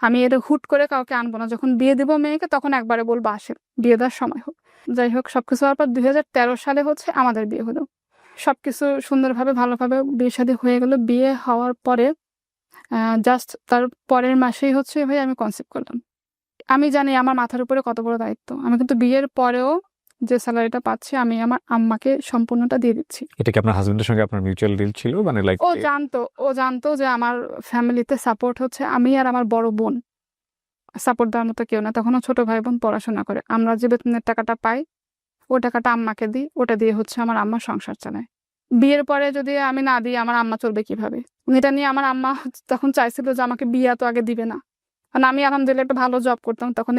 আমি এটা হুট করে কাউকে আনবো না, যখন বিয়ে দিব মেয়েকে তখন একবারে বলবো আসেন, বিয়ে দেওয়ার সময় হোক। যাই হোক সবকিছু হওয়ার পর 2013 সালে হচ্ছে আমাদের বিয়ে হলো। সবকিছু সুন্দরভাবে ভালোভাবে বিয়ে শাদী হয়ে গেল। বিয়ে হওয়ার পরে জাস্ট তার পরের মাসেই হচ্ছে ভাই আমি কনসিভ করলাম। আমি জানি আমার মাথার উপরে কত বড় দায়িত্ব। আমি কিন্তু বিয়ের পরেও যে স্যালারিটা পাচ্ছি আমি আমার আম্মাকে সম্পূর্ণটা দিয়ে দিচ্ছি। এটা কি আপনার হাজবেন্ডের সঙ্গে আপনার মিউচুয়াল ডিল ছিল, মানে লাইক? ও জানতো যে আমার ফ্যামিলিতে সাপোর্ট হচ্ছে আমি আর আমার বড় বোন, সাপোর্ট দেওয়ার মতো কেউ না। তখনও ছোট ভাই বোন পড়াশোনা করে। আমরা যে বেতনের টাকাটা পাই ওই টাকাটা আম্মাকে দিই, ওটা দিয়ে হচ্ছে আমার আম্মা সংসার চালায়। বিয়ের পরে যদি আমি না দিই আমার আম্মা চলবে কিভাবে? এটা নিয়ে আমার আম্মা তখন চাইছিল যে আমাকে বিয়ে তো আগে দিবে না, কারণ আমি আলহামদুলিল্লাহ একটা ভালো জব করতাম। তখন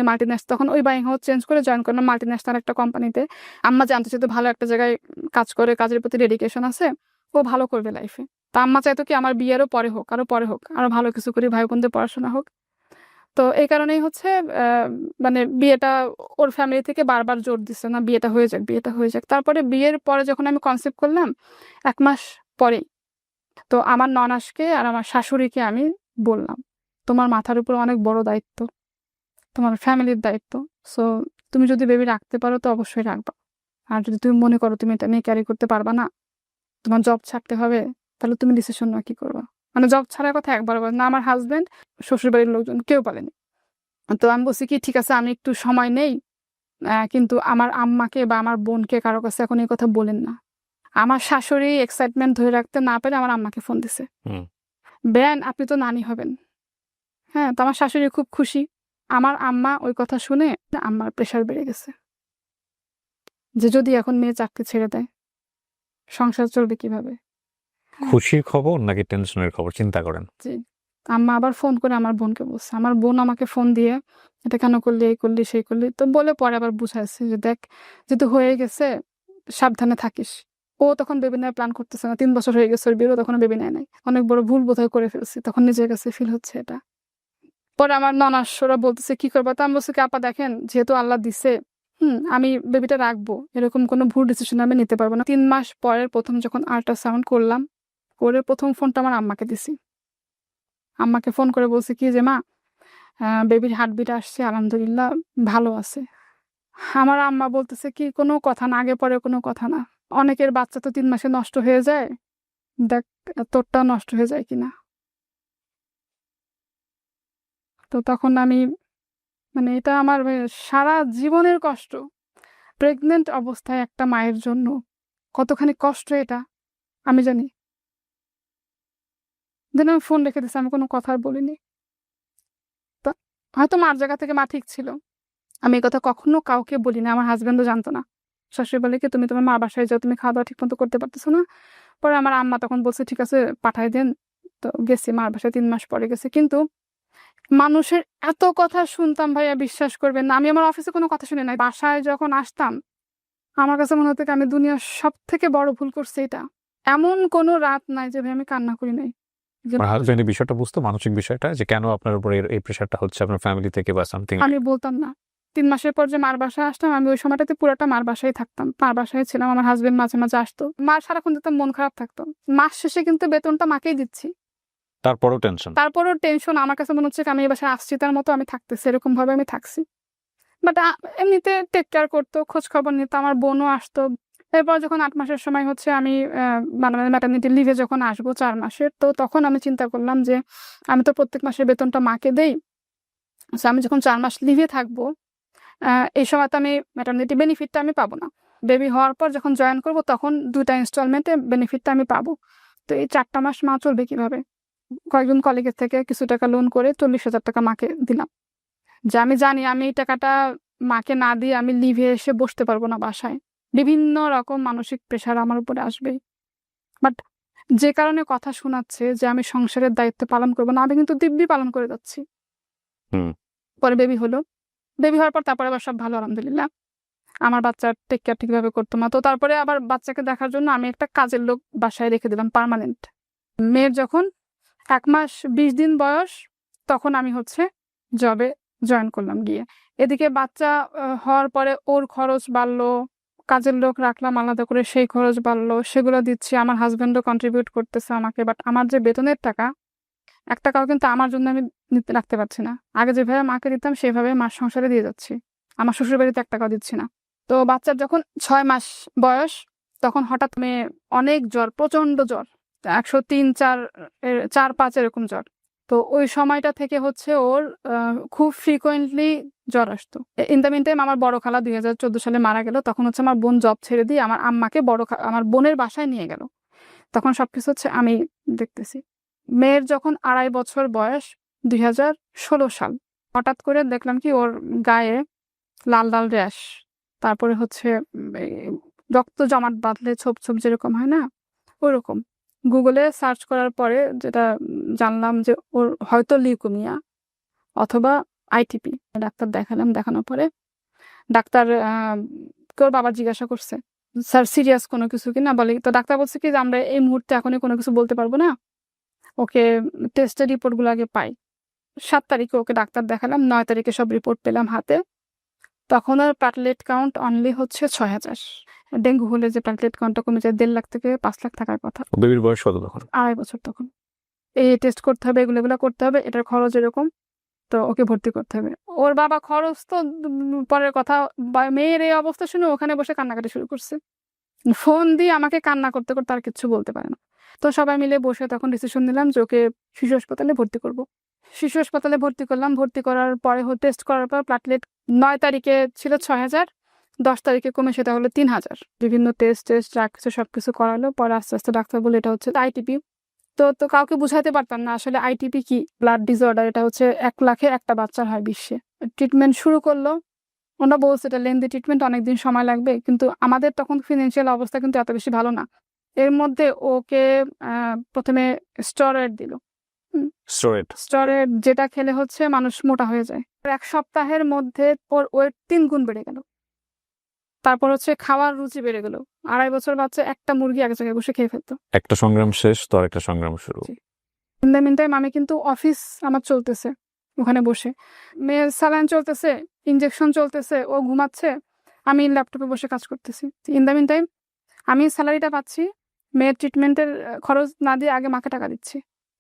তখন ওই বাইং হাউস চেঞ্জ করে জয়েন করলাম মাল্টিন্যাশনাল একটা কোম্পানিতে। আম্মা জানতে চাইতো ভালো একটা জায়গায় কাজ করে, কাজের প্রতি ডেডিকেশন আছে, ও ভালো করবে লাইফে। তা আম্মা চাইতো কি আমার বিয়েরও পরে হোক, আরো পরে হোক, আরো ভালো কিছু করি, ভাই বোনদের পড়াশোনা হোক। তো এই কারণেই হচ্ছে মানে বিয়েটা ওর ফ্যামিলি থেকে বারবার জোর দিচ্ছে না বিয়েটা হয়ে যাক, বিয়েটা হয়ে যাক। তারপরে বিয়ের পরে যখন আমি কনসিভ করলাম 1 মাস পরেই তো আমার ননাসকে আর আমার শাশুড়িকে আমি বললাম তোমার মাথার উপর অনেক বড় দায়িত্ব। তোমার ফ্যামিলির দায়িত্ব। সো তুমি যদি বেবি রাখতে পারো তো অবশ্যই রাখবা। আর যদি তুমি মনে করো তুমি এটা নিয়ে ক্যারি করতে পারবা না, তোমার জব ছাড়তে হবে, তাহলে তুমি ডিসিশন নেওয়া কি করবা? মানে জব ছাড়ার কথা একবার বলে না, আমার হাজবেন্ড, শ্বশুর বাড়ির লোকজন কেউ বলেনি। তো আমি বলছি কি ঠিক আছে আমি একটু সময় নেই, কিন্তু আমার আম্মাকে বা আমার বোনকে কারো কাছে এখন এই কথা বলেন না। আমার শাশুড়ি এক্সাইটমেন্ট ধরে রাখতে না পেরে আমার আম্মাকে ফোন দিছে, হুম। বেন আপনি তো নানি হবেন। হ্যাঁ, তো আমার শাশুড়ি খুব খুশি। আমার আম্মা ওই কথা শুনে আম্মার প্রেশার বেড়ে গেছে যে যদি এখন মেয়ে চাকরি ছেড়ে দেয় সংসার চলবে কিভাবে। খুশির খবর নাকি টেনশনের খবর চিন্তা করেন। জি, আম্মা আবার ফোন করে আমার বোনকে বলছে, আমার বোন আমাকে ফোন দিয়ে এটা কেন করলি, এই করলি, সেই করলি, তো বলে পরে আবার বুঝাইছে যে দেখ যেহেতু হয়ে গেছে সাবধানে থাকিস। ও তখন বেবি নেওয়ার প্ল্যান করতেছে না, 3 বছর হয়ে গেছে ওর বিয়েরও, তখন বেবি নেয় নাই। অনেক বড় ভুল বোধহয় করে ফেলছি, তখন নিজের কাছে ফিল হচ্ছে এটা। পরে আমার ননাসরা বলতেছে কি করবো, তো আমি বলছি কি আপা দেখেন যেহেতু আল্লাহ দিছে, আমি বেবিটা রাখবো, এরকম কোনো ভুল ডিসিশন আমি নিতে পারবো না। 3 মাস পরের প্রথম যখন আল্ট্রাসাউন্ড করলাম, করে প্রথম ফোনটা আমার আম্মাকে দিছি। আম্মাকে ফোন করে বলছি কি যে মা, বেবির হার্টবিট আসছে, আলহামদুলিল্লাহ ভালো আছে। আমার আম্মা বলতেছে কি কোনো কথা না, আগে পরে কোনো কথা না, অনেকের বাচ্চা তো 3 মাসে নষ্ট হয়ে যায়, দেখ তোরটা নষ্ট হয়ে যায় কিনা। তো তখন আমি মানে এটা আমার সারা জীবনের কষ্ট। প্রেগনেন্ট অবস্থায় একটা মায়ের জন্য কতখানি কষ্ট এটা আমি জানি। দেন আমি ফোন রেখে দিছি, আমি কোনো কথা আর বলিনি। তো হয়তো মার জায়গা থেকে মা ঠিক ছিল, আমি এই কথা কখনো কাউকে বলি না, আমার হাজবেন্ডও জানতো না। শাশুড়ি বলে কি তুমি তোমার মার বাসায় যাও, তুমি খাওয়া দাওয়া ঠিক মতো করতে পারতেছো না। পরে আমার আম্মা তখন বলছে ঠিক আছে পাঠাই দেন। তো গেছি মার বাসায়, 3 মাস পরে গেছি। কিন্তু মানুষের এত কথা শুনতাম ভাইয়া, বিশ্বাস করবেন না, আমি আমার অফিসে কোনো কথা শুনি নাই, বাসায় যখন আসতাম আমার কাছে মনে হতো কি আমি দুনিয়ার সব থেকে বড় ভুল করছি এটা। এমন কোনো রাত নাই যে ভাই আমি কান্না করি নাই। যে আমার হাজবেন্ড এই বিষয়টা বুঝতো, মানসিক বিষয়টা, যে কেন আপনার উপর এই প্রেশারটা হচ্ছে আপনার ফ্যামিলি থেকে বা সামথিং। আমি বলতাম না। 3 মাসের পর যে মার বাসায় আসতাম, আমি ওই সময়টাতে পুরাটা মার বাসায় থাকতাম, মার বাসায় ছিলাম। আমার হাজবেন্ড মাঝে মাঝে আসতো, মার সারাক্ষণ দেখতাম মন খারাপ থাকতো। মাস শেষে কিন্তু বেতনটা মাকেই দিচ্ছি, তারপরেও টেনশন। তারপরও টেনশন। আমার কাছে মনে হচ্ছে আমি এই বাসায় আসছি তার মতো আমি থাকতেছি, এরকম ভাবে আমি থাকছি। বাট এমনিতে টেক কেয়ার করতো, খোঁজ খবর নিত, আমার বোনও আসতো। এরপর যখন 8 মাসের সময় হচ্ছে আমি মানে ম্যাটারনিটি লিভে যখন আসবো 4 মাসের, তো তখন আমি চিন্তা করলাম যে আমি তো প্রত্যেক মাসে বেতনটা মাকে দেই, সো আমি যখন 4 মাস লিভে থাকবো এই সময় তো আমি ম্যাটারনিটি বেনিফিটটা আমি পাবো না। বেবি হওয়ার পর যখন জয়েন করব তখন 2টা ইনস্টলমেন্টে বেনিফিটটা আমি পাবো। তো এই 4টা মাস মা চলবে কিভাবে? কয়েকজন কলিগের থেকে কিছু টাকা লোন করে 40,000 টাকা মাকে দিলাম, যে আমি জানি আমি এই টাকাটা মাকে না দিয়ে আমি লিভে এসে বসতে পারবো না বাসায়, বিভিন্ন রকম মানসিক প্রেশার আমার উপরে আসবে। বাট যে কারণে কথা শোনাচ্ছে যে আমি সংসারের দায়িত্ব পালন করবো না, আমি কিন্তু দিব্যি পালন করে যাচ্ছি। হুম। পরে বেবি হলো, বেবি হওয়ার পর তারপরে আবার সব ভালো আলহামদুলিল্লাহ। আমার বাচ্চার টেক কেয়ার ঠিকভাবে করতো না। তো তারপরে আবার বাচ্চাকে দেখার জন্য আমি একটা কাজের লোক বাসায় রেখে দিলাম পার্মানেন্ট। মেয়ের যখন 1 মাস 20 দিন বয়স তখন আমি হচ্ছে জবে জয়েন করলাম গিয়ে। এদিকে বাচ্চা হওয়ার পরে ওর খরচ বাড়লো, কাজের লোক রাখলাম আলাদা করে, সেই খরচ বাড়লো, সেগুলো দিচ্ছি। আমার হাজবেন্ডও কন্ট্রিবিউট করতেছে আমাকে, বাট আমার যে বেতনের টাকা 1 টাকাও কিন্তু আমার জন্য আমি রাখতে পারছি না। আগে যেভাবে মাকে দিতাম সেভাবে মার সংসারে দিয়ে যাচ্ছি, আমার শ্বশুর বাড়িতে 1 টাকাও দিচ্ছি না। তো বাচ্চার যখন 6 মাস বয়স তখন হঠাৎ মেয়ে অনেক জ্বর, প্রচন্ড জ্বর, 103, 4, 4, 5 এরকম জ্বর। তো ওই সময়টা থেকে হচ্ছে ওর খুব ফ্রিকোয়েন্টলি জ্বর আসতো। ইন দ্য মিন টাইম আমার বড় খালা 2014 সালে মারা গেল। তখন হচ্ছে আমার বোন জব ছেড়ে দিয়ে আমার আম্মাকে আমার বোনের বাসায় নিয়ে গেল। তখন সবকিছু হচ্ছে আমি দেখতেছি। মেয়ের যখন 2.5 বছর বয়স 2016 সাল, হঠাৎ করে দেখলাম কি ওর গায়ে লাল লাল র্যাশ, তারপরে হচ্ছে এই রক্ত জমাট বাঁধলে ছোপ ছোপ যেরকম হয় না ওরকম। গুগলে সার্চ করার পরে যেটা জানলাম যে ওর হয়তো লিউকেমিয়া অথবা আইটিপি। ডাক্তার দেখালাম, দেখানোর পরে ডাক্তার ওর বাবা জিজ্ঞাসা করছে স্যার সিরিয়াস কোনো কিছু কিনা, বলে তো ডাক্তার বলছে কি যে আমরা এই মুহূর্তে এখনই কোনো কিছু বলতে পারবো না, ওকে টেস্টের রিপোর্টগুলো আগে পাই। 7 তারিখে ওকে ডাক্তার দেখালাম, 9 তারিখে সব রিপোর্ট পেলাম হাতে। তখন আর প্লেটলেট কাউন্ট অনলি হচ্ছে 6,000। ডেঙ্গু হলে যে প্লেটলেট কাউন্টটা কমে যায় 1.5 লাখ থেকে 5 লাখ থাকার কথা। বেবির বয়স কত তখন? 2.5 বছর তখন। এই টেস্ট করতে হবে, এগুলো করতে হবে, এটার খরচ এরকম। তো ওকে ভর্তি করতে হবে। ওর বাবা খরচ তো পরের কথা, মেয়ের এই অবস্থা শুনে ওখানে বসে কান্নাকাটি শুরু করছে, ফোন দিয়ে আমাকে কান্না করতে করতে আর কিছু বলতে পারে না। তো সবাই মিলে বসে তখন ডিসিশন নিলাম যে ওকে শিশু হাসপাতালে ভর্তি করব। শিশু হাসপাতালে ভর্তি করলাম। ভর্তি করার পরে টেস্ট করার পর প্লাটলেট 9 তারিখে ছিল 6000, 10 তারিখে কমে সেটা হলো 3000। বিভিন্ন টেস্ট যা কিছু সবকিছু করালো। পরে আস্তে আস্তে ডাক্তার বলে এটা হচ্ছে আইটিপি। তো কাউকে বুঝাতে পারতাম না আসলে আইটিপি কি, ব্লাড ডিসঅর্ডার। এটা হচ্ছে 1 লাখে একটা বাচ্চার হয় বিশ্বে। ট্রিটমেন্ট শুরু করলো। ওরা বলছে এটা লেন্দি ট্রিটমেন্ট, অনেকদিন সময় লাগবে, কিন্তু আমাদের তখন ফিনান্সিয়াল অবস্থা কিন্তু এত বেশি ভালো না। এর মধ্যে ওকে প্রথমে স্টেরয়েড দিল। স্টেরয়েড যেটা খেলে হচ্ছে মানুষ মোটা হয়ে যায়। 1 সপ্তাহের মধ্যে ওর ওয়েট 3 গুণ বেড়ে গেল। তারপর হচ্ছে খাওয়ার রুচি বেড়ে গেল। 2.5 বছর বাচ্চা একটা মুরগি এক জায়গায় বসে খেয়ে ফেলতো। একটা সংগ্রাম শেষ তো আরেকটা সংগ্রাম শুরু। ইন দ্য মিন টাইম আমি কিন্তু অফিস আমার চলতেছে ওখানে বসে, মেয়ের স্যালাইন চলতেছে, ইনজেকশন চলতেছে, ও ঘুমাচ্ছে, আমি ল্যাপটপে বসে কাজ করতেছি। ইন দ্য মিন টাইম আমি স্যালারিটা পাচ্ছি, মেয়ের ট্রিটমেন্টের খরচ না দিয়ে আগে মাকে টাকা দিচ্ছি।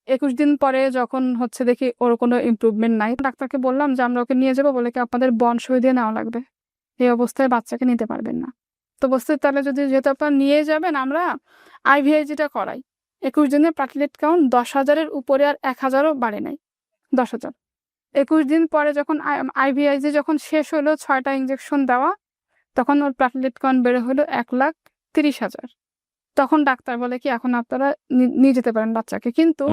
21 দিন পরে যখন হচ্ছে দেখি ওর কোনো ইমপ্রুভমেন্ট নাই, ডাক্তারকে বললাম যে আমরা ওকে নিয়ে যাবো, বলে কি আপনাদের বন্ড সই দিয়ে নেওয়া লাগবে, এই অবস্থায় বাচ্চাকে নিতে পারবেন না। তো বলতে তাহলে যেহেতু আপনার নিয়ে যাবেন আমরা আইভিআইজিটা করাই। 21 দিনে প্লাটলেট কাউন্ট 10,000-এর উপরে আর 1,000-ও বাড়ে নাই, 10,000। 21 দিন পরে যখন আইভিআইজি যখন শেষ হলো, 6টা ইঞ্জেকশন দেওয়া, তখন ওর প্লাটলেট কাউন্ট বেড়ে হলো 1,30,000। তখন ডাক্তার বলে কি এখন আপনারা নিয়ে যেতে পারেন বাচ্চাকে, কিন্তু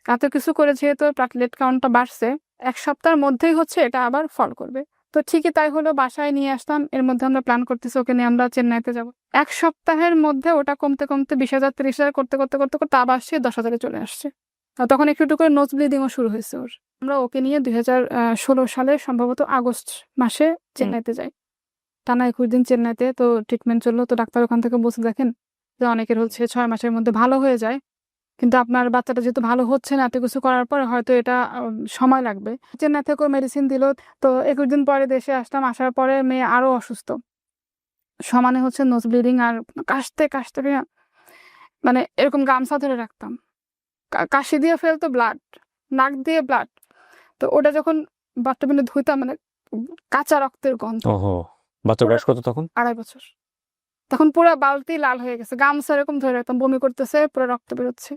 এত কিছু করে যেহেতু প্লাটলেট কাউন্টটা বাড়ছে, 1 সপ্তাহের মধ্যেই হচ্ছে এটা আবার ফল করবে। তো ঠিকই তাই হলো, বাসায় নিয়ে আসলাম। এর মধ্যে আমরা প্ল্যান করতেছি ওকে নিয়ে আমরা চেন্নাইতে যাব। 1 সপ্তাহের মধ্যে ওটা কমতে কমতে 20,000 30,000 করতে করতে করতে করতে আবার সে 10,000-এ চলে আসছে। তখন একটু একটু করে নোজ ব্লিডিংও শুরু হয়েছে ওর। আমরা ওকে নিয়ে 2016 সালে সম্ভবত আগস্ট মাসে চেন্নাইতে যাই। টানা 21 দিন চেন্নাইতে তো ট্রিটমেন্ট চললো। তো ডাক্তার ওখান থেকে বলছে দেখেন যে অনেকের হচ্ছে 6 মাসের মধ্যে ভালো হয়ে যায়, কিন্তু আপনার বাচ্চাটা যেহেতু ভালো হচ্ছে না, এত কিছু করার পর হয়তো এটা সময় লাগবে। চেন্নাই থেকেও মেডিসিন দিল। তো 21 দিন পরে দেশে আসলাম। আসার পরে মেয়ে আরো অসুস্থ, সমানে হচ্ছে নোজ ব্লিডিং, আর কাশতে কাশতে মানে এরকম গামছা ধরে রাখতাম, কাশি দিয়ে ফেলতো ব্লাড, নাক দিয়ে ব্লাড। তো ওটা যখন বাথরুমে ধুইতাম মানে কাঁচা রক্তের গন্ধ। বাচ্চা বয়স কত তখন? 2.5 বছর। তখন পুরো বালতি লাল হয়ে গেছে, গামছা এরকম ধরে রাখতাম, বমি করতেছে, পুরো রক্ত বেরোচ্ছে।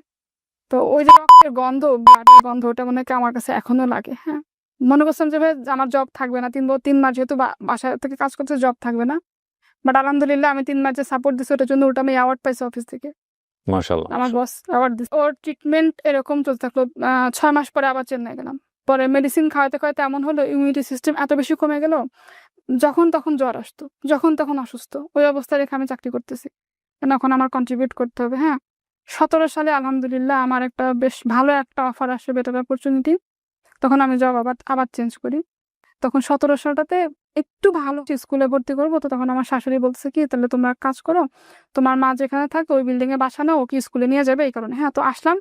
তো ওই যে রক্তের গন্ধ, ব্লাডের গন্ধ, ওটা মনে হয় আমার কাছে এখনো লাগে। হ্যাঁ, মনে করছিলাম যে ভাই আমার জব থাকবে না, 3 মাস যেহেতু বাসা থেকে কাজ করতে, জব থাকবে না। বাট আলহামদুলিল্লাহ আমি 3 মাস যে সাপোর্ট দিচ্ছি ওটার জন্য ওটা আমি অ্যাওয়ার্ড পাইছি অফিস থেকে। মাশাআল্লাহ, আমার বস অ্যাওয়ার্ড দিচ্ছে। ওর ট্রিটমেন্ট এরকম চলতে থাকলো। 6 মাস পরে আবার চেন্নাই গেলাম। পরে মেডিসিন খাওয়াতে খাওয়াতে এমন হলো ইমিউনিটি সিস্টেম এত বেশি কমে গেল, যখন তখন জ্বর আসতো, যখন তখন অসুস্থ। ওই অবস্থায় রেখে আমি চাকরি করতেছি, এখন আমার কন্ট্রিবিউট করতে হবে। হ্যাঁ, 17 সালে আলহামদুলিল্লাহ আমার একটা বেশ ভালো একটা অফার আসে, বেটার অপরচুনিটি। তখন আমি জব আবার চেঞ্জ করি। তখন 17 সালটাতে একটু ভালো স্কুলে ভর্তি করবো। তো তখন আমার শাশুড়ি বলছে কি তাহলে তোমরা কাজ করো, তোমার মা যেখানে থাকে ওই বিল্ডিং এ বাসা নাও, ওকে স্কুলে নিয়ে যাবে, এই কারণে। হ্যাঁ, তো আসলাম,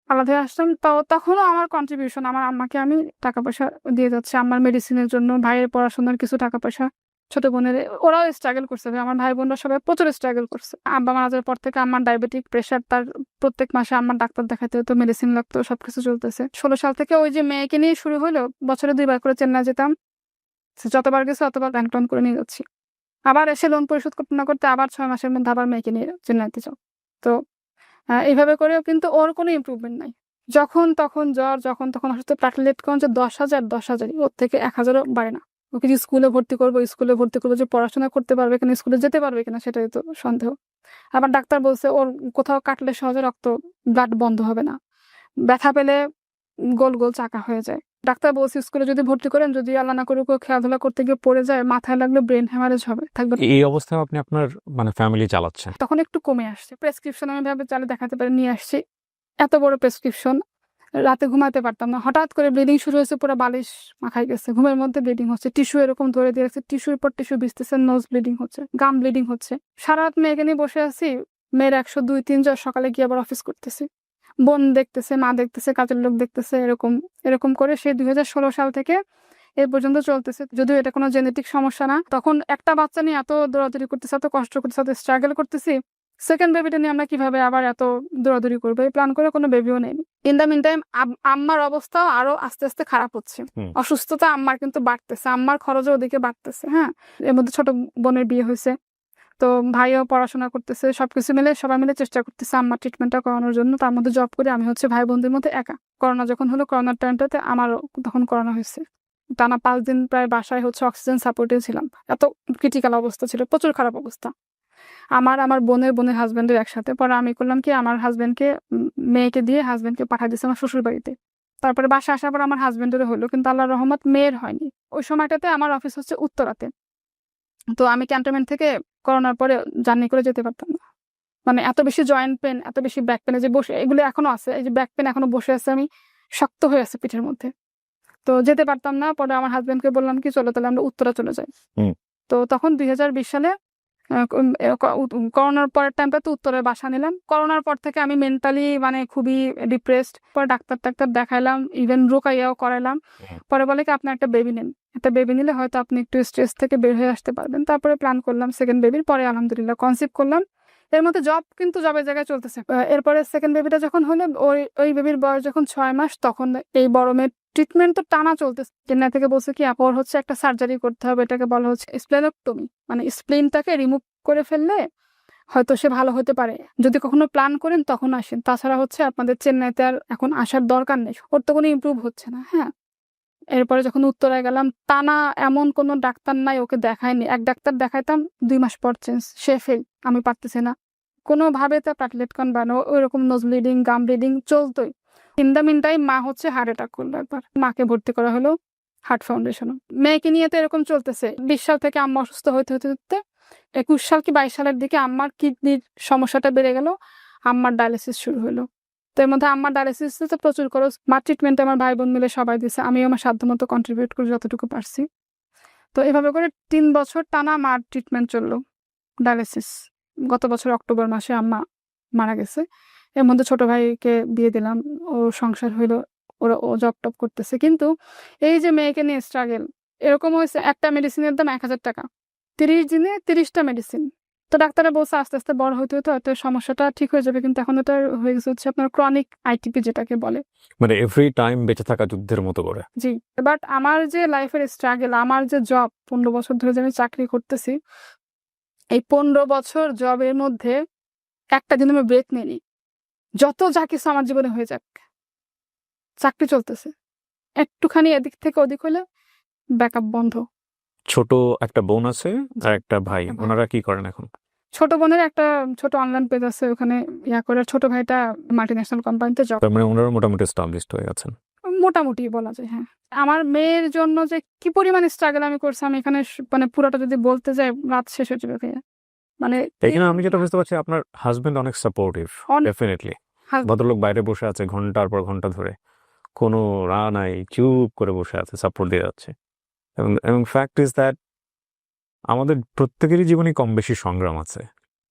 আলাদা আসলাম। তো তখনও আমার কন্ট্রিবিউশন, আমার আম্মাকে আমি টাকা পয়সা দিয়ে যাচ্ছি, আমার মেডিসিনের জন্য, ভাইয়ের পড়াশোনার কিছু টাকা পয়সা, ছোট বোনের, ওরাও স্ট্রাগল করছে। আমার ভাই বোনরা সবাই প্রচুর স্ট্রাগল করছে। আব্বা মারা যাওয়ার পর থেকে আমার ডায়াবেটিক, প্রেশার, তার প্রত্যেক মাসে আমার ডাক্তার দেখাতে হতো, মেডিসিন লাগতো, সবকিছু চলতেছে। 16 সাল থেকে ওই যে মেয়েকে নিয়ে শুরু হলো, বছরে 2 বার করে চেন্নাই যেতাম। যতবার গেছে অতবার ব্যাংক লোন করে নিয়ে যাচ্ছি। আবার এসে লোন পরিশোধ করতে না করতে আবার 6 মাসের মধ্যে আবার মেয়েকে নিয়ে চেন্নাইতে যাও। তো এইভাবে করেও কিন্তু ওর কোনো ইমপ্রুভমেন্ট নাই। যখন তখন জ্বর, যখন তখন অসুস্থ। প্লাটলেট কাউন্ট 10,000 ওর থেকে 1,000-ও বাড়ে না। ওকে যে স্কুলে ভর্তি করবো যে পড়াশোনা করতে পারবে কিনা, স্কুলে যেতে পারবে কিনা, সেটাই তো সন্দেহ। আবার ডাক্তার বলছে ওর কোথাও কাটলে সহজে ব্লাড বন্ধ হবে না, ব্যথা পেলে গোল গোল চাকা হয়ে যায়। ডাক্তার বলছে স্কুলে যদি ভর্তি করেন, যদি আল্লাহ না করুক খেলাধুলা করতে গিয়ে পড়ে যায়, মাথায় লাগলে ব্রেন হ্যামারেজ হবে, থাকবে। এই অবস্থায় আপনি আপনার ফ্যামিলি চালাচ্ছেন। তখন একটু কমে আসছে। প্রেসক্রিপশন আমি ভাবে চালে দেখাতে পারি নিয়ে আসছি, এত বড় প্রেসক্রিপশন, রাতে ঘুমাতে পারতাম না। হঠাৎ করে ব্লিডিং শুরু হয়েছে, পুরো বালিশ মাখাই গেছে, ঘুমের মধ্যে ব্লিডিং হচ্ছে, টিস্যু এরকম ধরে দিয়ে রাখছে, টিস্যুর পর টিস্যু ভিজতেছে, নোজ ব্লিডিং হচ্ছে, গাম ব্লিডিং হচ্ছে। সারা রাত মেয়েকে নিয়ে বসে আছি, মেয়ের 102-3 জ্বর, সকালে গিয়ে আবার অফিস করতেছি, বোন দেখতেছে, মা দেখতেছে, কাজের লোক দেখতেছে, এরকম করে সে 2016 সাল থেকে এই পর্যন্ত চলতেছে। যদিও এটা কোনো জেনেটিক সমস্যা না, তখন একটা বাচ্চা নিয়ে এত দৌড়াদৌড়ি করতেছে, এত কষ্ট করতেছে, এত স্ট্রাগল করতেছি, সেকেন্ড বেবিটা নিয়ে আমরা কিভাবে আবার এত দৌড়াদৌড়ি করবো, এই প্ল্যান করে কোনো বেবিও নেই। ইন দ্য মিন টাইম আম্মার অবস্থাও আরো আস্তে আস্তে খারাপ হচ্ছে, হুম। অসুস্থতা আম্মার কিন্তু বাড়তেছে, আম্মার খরচও ওদিকে বাড়তেছে। হ্যাঁ, এর মধ্যে ছোট বোনের বিয়ে হয়েছে, তো ভাইও পড়াশোনা করতেছে, সবকিছু মিলে সবাই মিলে চেষ্টা করতেছে আম্মার ট্রিটমেন্টটা করানোর জন্য। তার মধ্যে জব করে আমি হচ্ছে ভাই বোনদের মধ্যে একা। করোনা যখন হলো, করোনার টাইমটাতে আমারও তখন করোনা হয়েছে। টানা 5 দিন প্রায় বাসায় হচ্ছে অক্সিজেন সাপোর্টে ছিলাম, এত ক্রিটিক্যাল অবস্থা ছিল, প্রচুর খারাপ অবস্থা। আমার বোনের হাজবেন্ডের একসাথে। পরে আমি করলাম কি, আমার হাজবেন্ডকে মেয়েকে দিয়ে হাজবেন্ডকে পাঠিয়ে দিয়েছে আমার শ্বশুর বাড়িতে। তারপরে বাসা আসার পর আমার হাজবেন্ডেরও হলো, কিন্তু আল্লাহর রহমত মেয়ের হয়নি। ওই সময়টাতে আমার অফিস হচ্ছে উত্তরাতে, তো আমি ক্যান্টনমেন্ট থেকে করোনার পরে জার্নি করে যেতে পারতাম না। মানে এত বেশি জয়েন্ট পেন, এত বেশি ব্যাক পেনে যে বসে, এগুলো এখনো আছে, এই যে ব্যাক পেন এখনো বসে আছে, আমি শক্ত হয়ে আছে পিঠের মধ্যে, তো যেতে পারতাম না। পরে আমার হাজবেন্ডকে বললাম কি, চলো তাহলে আমরা উত্তরা চলে যাই। হুম। তো তখন 2020 সালে করোনার পরের টাইমটা তো উত্তরের বাসা নিলাম। করোনার পর থেকে আমি মেন্টালি মানে খুবই ডিপ্রেসড। পরে ডাক্তার দেখাইলাম, ইভেন রোকাইয়াও করাইলাম। পরে বলে কি, আপনি একটা বেবি নেন, একটা বেবি নিলে হয়তো আপনি একটু স্ট্রেস থেকে বের হয়ে আসতে পারবেন। তারপরে প্ল্যান করলাম সেকেন্ড বেবির। পরে আলহামদুলিল্লাহ কনসিভ করলাম। এর মধ্যে জব কিন্তু জবের জায়গায় চলতেছে। এরপরে সেকেন্ড বেবিটা যখন হলো, ওই বেবির বয়স যখন 6 মাস, তখন এই বড় মেয়ের ট্রিটমেন্ট তো টানা চলতেছে। চেন্নাই থেকে বলছে কি, ওর হচ্ছে একটা সার্জারি করতে হবে, এটাকে বলা হচ্ছে স্প্লেনোক্টমি, মানে স্প্লিনটাকে রিমুভ করে ফেললে হয়তো সে ভালো হতে পারে। যদি কখনো প্ল্যান করেন তখন আসেন, তাছাড়া হচ্ছে আপনাদের চেন্নাইতে আর এখন আসার দরকার নেই, ওর তো কোনো ইমপ্রুভ হচ্ছে না। হ্যাঁ, এরপরে যখন উত্তরায় গেলাম, টানা এমন কোনো ডাক্তার নাই ওকে দেখায়নি। এক ডাক্তার দেখাইতাম, 2 মাস পর চেঞ্জ, সে ফেল, আমি পারতেছি না কোনোভাবে। তা প্লাটলেট কন বানো, ওইরকম নোজ ব্লিডিং, গাম ব্লিডিং চলতোই। ইন দ্য মিন টাইম মা হচ্ছে হার্ট অ্যাটাক করলো একবার, মাকে ভর্তি করা হলো হার্ট ফাউন্ডেশন। মেয়েকে নিয়ে তো এরকম চলতেছে। 20 সাল থেকে আম্মা অসুস্থ হতে হতে হতে 21 সাল কি 22 সালের দিকে আম্মার কিডনির সমস্যাটা বেড়ে গেল, আম্মার ডায়ালিসিস শুরু হলো। তো এর মধ্যে আম্মার ডায়ালিসিস তো প্রচুর খরচ। মার ট্রিটমেন্টে আমার ভাই বোন মিলে সবাই দিছে, আমি আমার সাধ্যমতো কন্ট্রিবিউট করি যতটুকু পারছি। তো এভাবে করে 3 বছর টানা মার ট্রিটমেন্ট চললো, ডায়ালিসিস। গত বছর অক্টোবর মাসে আম্মা মারা গেছে। এর মধ্যে ছোট ভাইকে বিয়ে দিলাম, ও সংসার হইলো, ও জব টপ করতেছে। কিন্তু এই যে মেয়েকে নিয়ে স্ট্রাগল, এরকম হয়েছে একটা মেডিসিনের দাম 1000 টাকা, 30 দিনে 30টা মেডিসিন। তো ডাক্তাররা বলছে আস্তে আস্তে বড় হইতে হইতে হয়তো সমস্যাটা ঠিক হয়ে যাবে, কিন্তু এখন এটা হয়ে গেছে হচ্ছে আপনার ক্রনিক আইটিপি যেটাকে বলে। মানে এভরি টাইম বেঁচে থাকা যুদ্ধের মতো করে। জি, বাট আমার যে লাইফের স্ট্রাগল, আমার যে জব 15 বছর ধরে যে আমি চাকরি করতেছি, এই 15 বছর জবের মধ্যে একটা দিন আমি ব্রেক নিইনি। যত যা কিছু আমার জীবনে হয়ে যাক, চাকরি চলতেছে, একটুখানি এদিক থেকে ওদিক হলে ব্যাকআপ বন্ধ। ছোট একটা বোন আছে আর একটা ভাই, একটা ভাই। ওনারা কি করেন এখন? ছোট বোনের একটা ছোট অনলাইন পেজ আছে, ওখানে করে। ছোট ভাইটা মাল্টিন্যাশনাল কোম্পানিতে জব, তার মানে ওনারা মোটামুটি এস্টাবলিশড হয়ে গেছেন। মোটামুটি বলা যায়। হ্যাঁ, আমার মেয়ের জন্য যে কি পরিমাণ স্ট্রাগল আমি করছি, আমি এখানে মানে পুরোটা যদি বলতে যাই রাত শেষ হয়ে যাবে ভাইয়া। মানে এখানে আমি যেটা বুঝতে পারছি, আপনার হাজবেন্ড অনেক সাপোর্টিভ, ডেফিনেটলি। ভদ্রলোক বাইরে বসে আছে ঘন্টার পর ঘন্টা ধরে, কোনো রা নাই, চুপ করে বসে আছে, সাপোর্ট দিয়ে যাচ্ছে। এবং ফ্যাক্ট ইজ দ্যাট আমাদের প্রত্যেকেরই জীবনে কম বেশি সংগ্রাম আছে।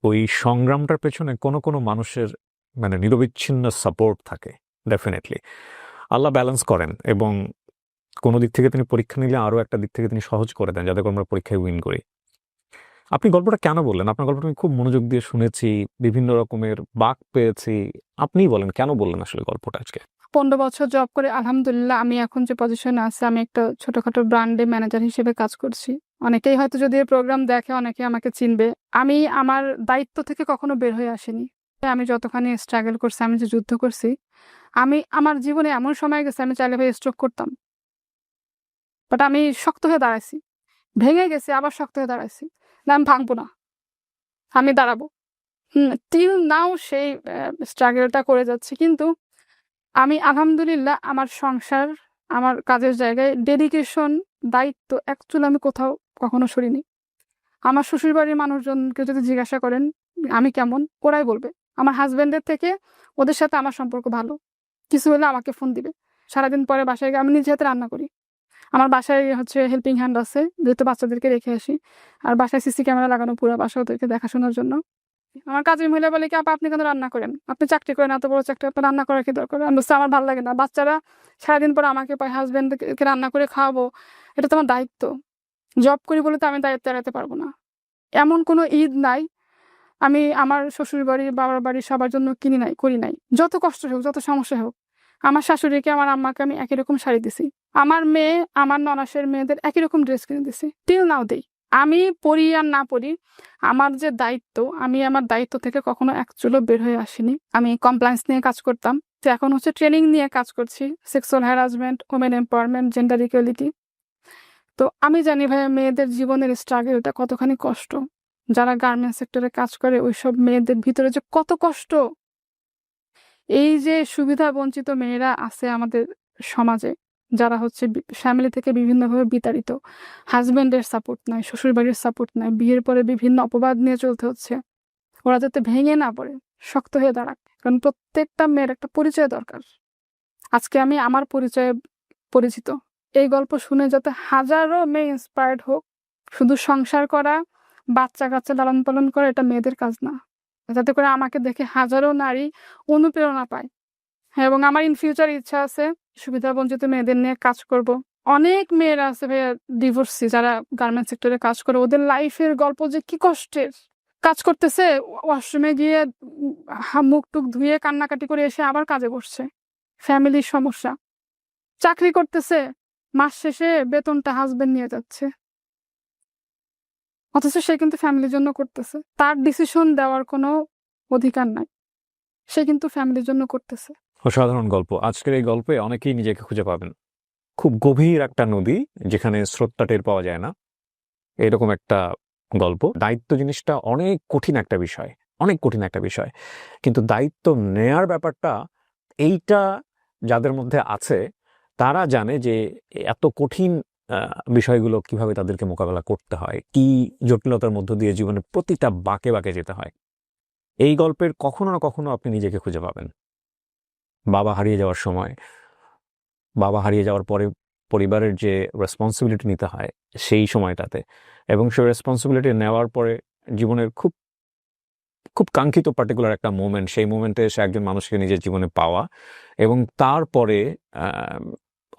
ওই সংগ্রামটার পেছনে কোনো কোনো মানুষের মানে নিরবিচ্ছিন্ন সাপোর্ট থাকে, ডেফিনেটলি। আল্লাহ ব্যালেন্স করেন এবং কোনো দিক থেকে তিনি পরীক্ষা নিলে আরও একটা দিক থেকে তিনি সহজ করে দেন, যাতে করে আমরা পরীক্ষায় উইন করি। আপনি গল্পটা কেন বললেন? আপনার গল্পটা আমি খুব মনোযোগ দিয়ে শুনেছি, বিভিন্ন রকমের বাঁক পেয়েছি। আপনিই বলেন কেন বললেন আসলে গল্পটা আজকে? 15 বছর জব করে আলহামদুলিল্লাহ আমি এখন যে পজিশনে আছি, আমি একটা ছোটখাটো ব্র্যান্ডে ম্যানেজার হিসেবে কাজ করছি। অনেকেই হয়তো যদি এই প্রোগ্রাম দেখে, অনেকে আমাকে চিনবে। আমি আমার দায়িত্ব থেকে কখনো বের হয়ে আসিনি। আমি যতখানি স্ট্রাগল করছি, আমি যে যুদ্ধ করছি, আমি আমার জীবনে এমন সময় গেছে আমি চাইলে ভাই স্ট্রোক করতাম, বাট আমি শক্ত হয়ে দাঁড়াইছি। ভেঙে গেছি, আবার শক্ত হয়ে দাঁড়াইছি, না আমি ভাঙবো না, আমি দাঁড়াবো। টিল নাও সেই স্ট্রাগলটা করে যাচ্ছি। কিন্তু আমি আলহামদুলিল্লাহ আমার সংসার, আমার কাজের জায়গায় ডেডিকেশন, দায়িত্ব অ্যাকচুয়ালি আমি কোথাও কখনো সরিনি। আমার শ্বশুরবাড়ির মানুষজনকে যদি জিজ্ঞাসা করেন আমি কেমন, ওরাই বলবে। আমার হাজবেন্ডের থেকে ওদের সাথে আমার সম্পর্ক ভালো। কিছু হলে আমাকে ফোন দিবে। সারাদিন পরে বাসায় গিয়ে আমি নিজে হাতে রান্না করি। আমার বাসায় হচ্ছে হেল্পিং হ্যান্ড আছে, যেহেতু বাচ্চাদেরকে রেখে আসি। আর বাসায় সিসি ক্যামেরা লাগানো, পুরো বাসা ওদেরকে দেখাশোনার জন্য। আমার কাজের মহিলা বলে কি, আপা আপনি কেন রান্না করেন? আপনি চাকরি করেন, এত বড় চাকরি, আপনার রান্না করার কি দরকার? আমি বলছি আমার ভালো লাগে না, বাচ্চারা সারাদিন পরে আমাকে পায়, হাজবেন্ডকে রান্না করে খাওয়াবো, এটা তো আমার দায়িত্ব। জব করি বলে তো আমি দায়িত্ব এড়াতে পারবো না। এমন কোনো ঈদ নাই আমি আমার শ্বশুরবাড়ি, বাবার বাড়ি সবার জন্য কিনি নাই, করি নাই। যত কষ্ট হোক, যত সমস্যা হোক, আমার শাশুড়িকে, আমার আম্মাকে আমি একই রকম শাড়ি দিছি। আমার মেয়ে, আমার ননাসের মেয়েদের একই রকম ড্রেস কিনে দিছি। টিল নাও দেই। আমি পড়ি আর না পড়ি, আমার যে দায়িত্ব, আমি আমার দায়িত্ব থেকে কখনো এক চুলও বের হয়ে আসিনি। আমি কমপ্লায়েন্স নিয়ে কাজ করতাম, তো এখন হচ্ছে ট্রেনিং নিয়ে কাজ করছি, sexual harassment, women empowerment, gender equality. তো আমি জানি ভাইয়া মেয়েদের জীবনের স্ট্রাগলটা কতখানি কষ্ট। যারা গার্মেন্টস সেক্টরে কাজ করে ওইসব মেয়েদের ভিতরে যে কত কষ্ট। এই যে সুবিধা বঞ্চিত মেয়েরা আছে আমাদের সমাজে, যারা হচ্ছে ফ্যামিলি থেকে বিভিন্নভাবে বিতাড়িত, হাজবেন্ডের সাপোর্ট নাই, শ্বশুরবাড়ির সাপোর্ট নাই, বিয়ের পরে বিভিন্ন অপবাদ নিয়ে চলতে হচ্ছে। ওরা যাতে ভেঙে না পড়ে, শক্ত হয়ে দাঁড়াক, কারণ প্রত্যেকটা মেয়ের একটা পরিচয় দরকার। আজকে আমি আমার পরিচয়ে পরিচিত। এই গল্প শুনে যাতে হাজারো মেয়ে ইন্সপায়ার্ড হোক। শুধু সংসার করা, বাচ্চা কাচ্চা লালন পালন করা এটা মেয়েদের কাজ না। যাতে করে আমাকে দেখে হাজারো নারী অনুপ্রেরণা পায়। হ্যাঁ, এবং আমার ইন ফিউচার ইচ্ছা আছে সুবিধাবঞ্চিত মেয়েদের নিয়ে কাজ করব। অনেক মেয়েরা আছে ভাইয়া ডিভোর্সি, যারা গার্মেন্টস সেক্টরে কাজ করে, ওদের লাইফের গল্প যে কি কষ্টের। কাজ করতেছে, ওয়াশরুমে গিয়ে মুখ টুক ধুয়ে কান্নাকাটি করে এসে আবার কাজে বসছে, ফ্যামিলির সমস্যা। চাকরি করতেছে, মাস শেষে বেতনটা হাজবেন্ড নিয়ে যাচ্ছে, অথচ সে কিন্তু ফ্যামিলির জন্য করতেছে। তার ডিসিশন দেওয়ার কোনো অধিকার নাই, সে কিন্তু ফ্যামিলির জন্য করতেছে। অসাধারণ গল্প। আজকের এই গল্পে অনেকেই নিজেকে খুঁজে পাবেন। খুব গভীর একটা নদী, যেখানে স্রোতটা টের পাওয়া যায় না, এরকম একটা গল্প। দায়িত্ব জিনিসটা অনেক কঠিন একটা বিষয়, অনেক কঠিন একটা বিষয়, কিন্তু দায়িত্ব নেয়ার ব্যাপারটা, এইটা যাদের মধ্যে আছে তারা জানে যে এত কঠিন বিষয়গুলো কিভাবে তাদেরকে মোকাবেলা করতে হয়, কি জটিলতার মধ্য দিয়ে জীবনের প্রতিটা বাঁকে বাঁকে যেতে হয়। এই গল্পের কখনো না কখনো আপনি নিজেকে খুঁজে পাবেন। বাবা হারিয়ে যাওয়ার সময়, বাবা হারিয়ে যাওয়ার পরে পরিবারের যে রেসপন্সিবিলিটি নিতে হয় সেই সময়টাতে, এবং সেই রেসপন্সিবিলিটি নেওয়ার পরে জীবনের খুব খুব কাঙ্ক্ষিত পার্টিকুলার একটা মোমেন্ট, সেই মোমেন্টে এসে একজন মানুষকে নিজের জীবনে পাওয়া, এবং তারপরে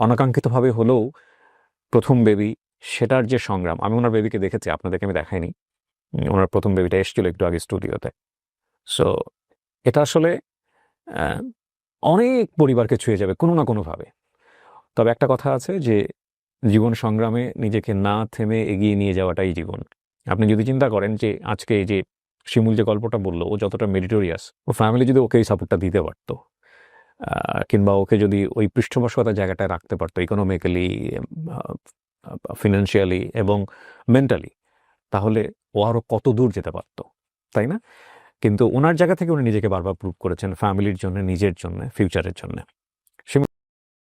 অনাকাঙ্ক্ষিতভাবে হলেও প্রথম বেবি, সেটার যে সংগ্রাম। আমি ওনার বেবিকে দেখেছি, আপনাদেরকে আমি দেখাইনি। ওনার প্রথম বেবিটা এসেছিল একটু আগে স্টুডিওতে। সো এটা আসলে অনেক পরিবারকে ছুঁয়ে যাবে কোনো না কোনোভাবে। তবে একটা কথা আছে যে জীবন সংগ্রামে নিজেকে না থেমে এগিয়ে নিয়ে যাওয়াটাই জীবন। আপনি যদি চিন্তা করেন যে আজকে এই যে শিমুল যে গল্পটা বললো, ও যতটা মেরিটোরিয়াস, ও ফ্যামিলি যদি ওকে এই সাপোর্টটা দিতে পারতো, কিংবা ওকে যদি ওই পৃষ্ঠপোষকতার জায়গাটায় রাখতে পারতো, ইকোনমিক্যালি, ফিনান্সিয়ালি এবং মেন্টালি, তাহলে ও আরও কত দূর যেতে পারতো, তাই না? কিন্তু ওনার জায়গা থেকে উনি নিজেকে বারবার প্রুভ করেছেন, ফ্যামিলির জন্য, নিজের জন্য, ফিউচারের জন্য।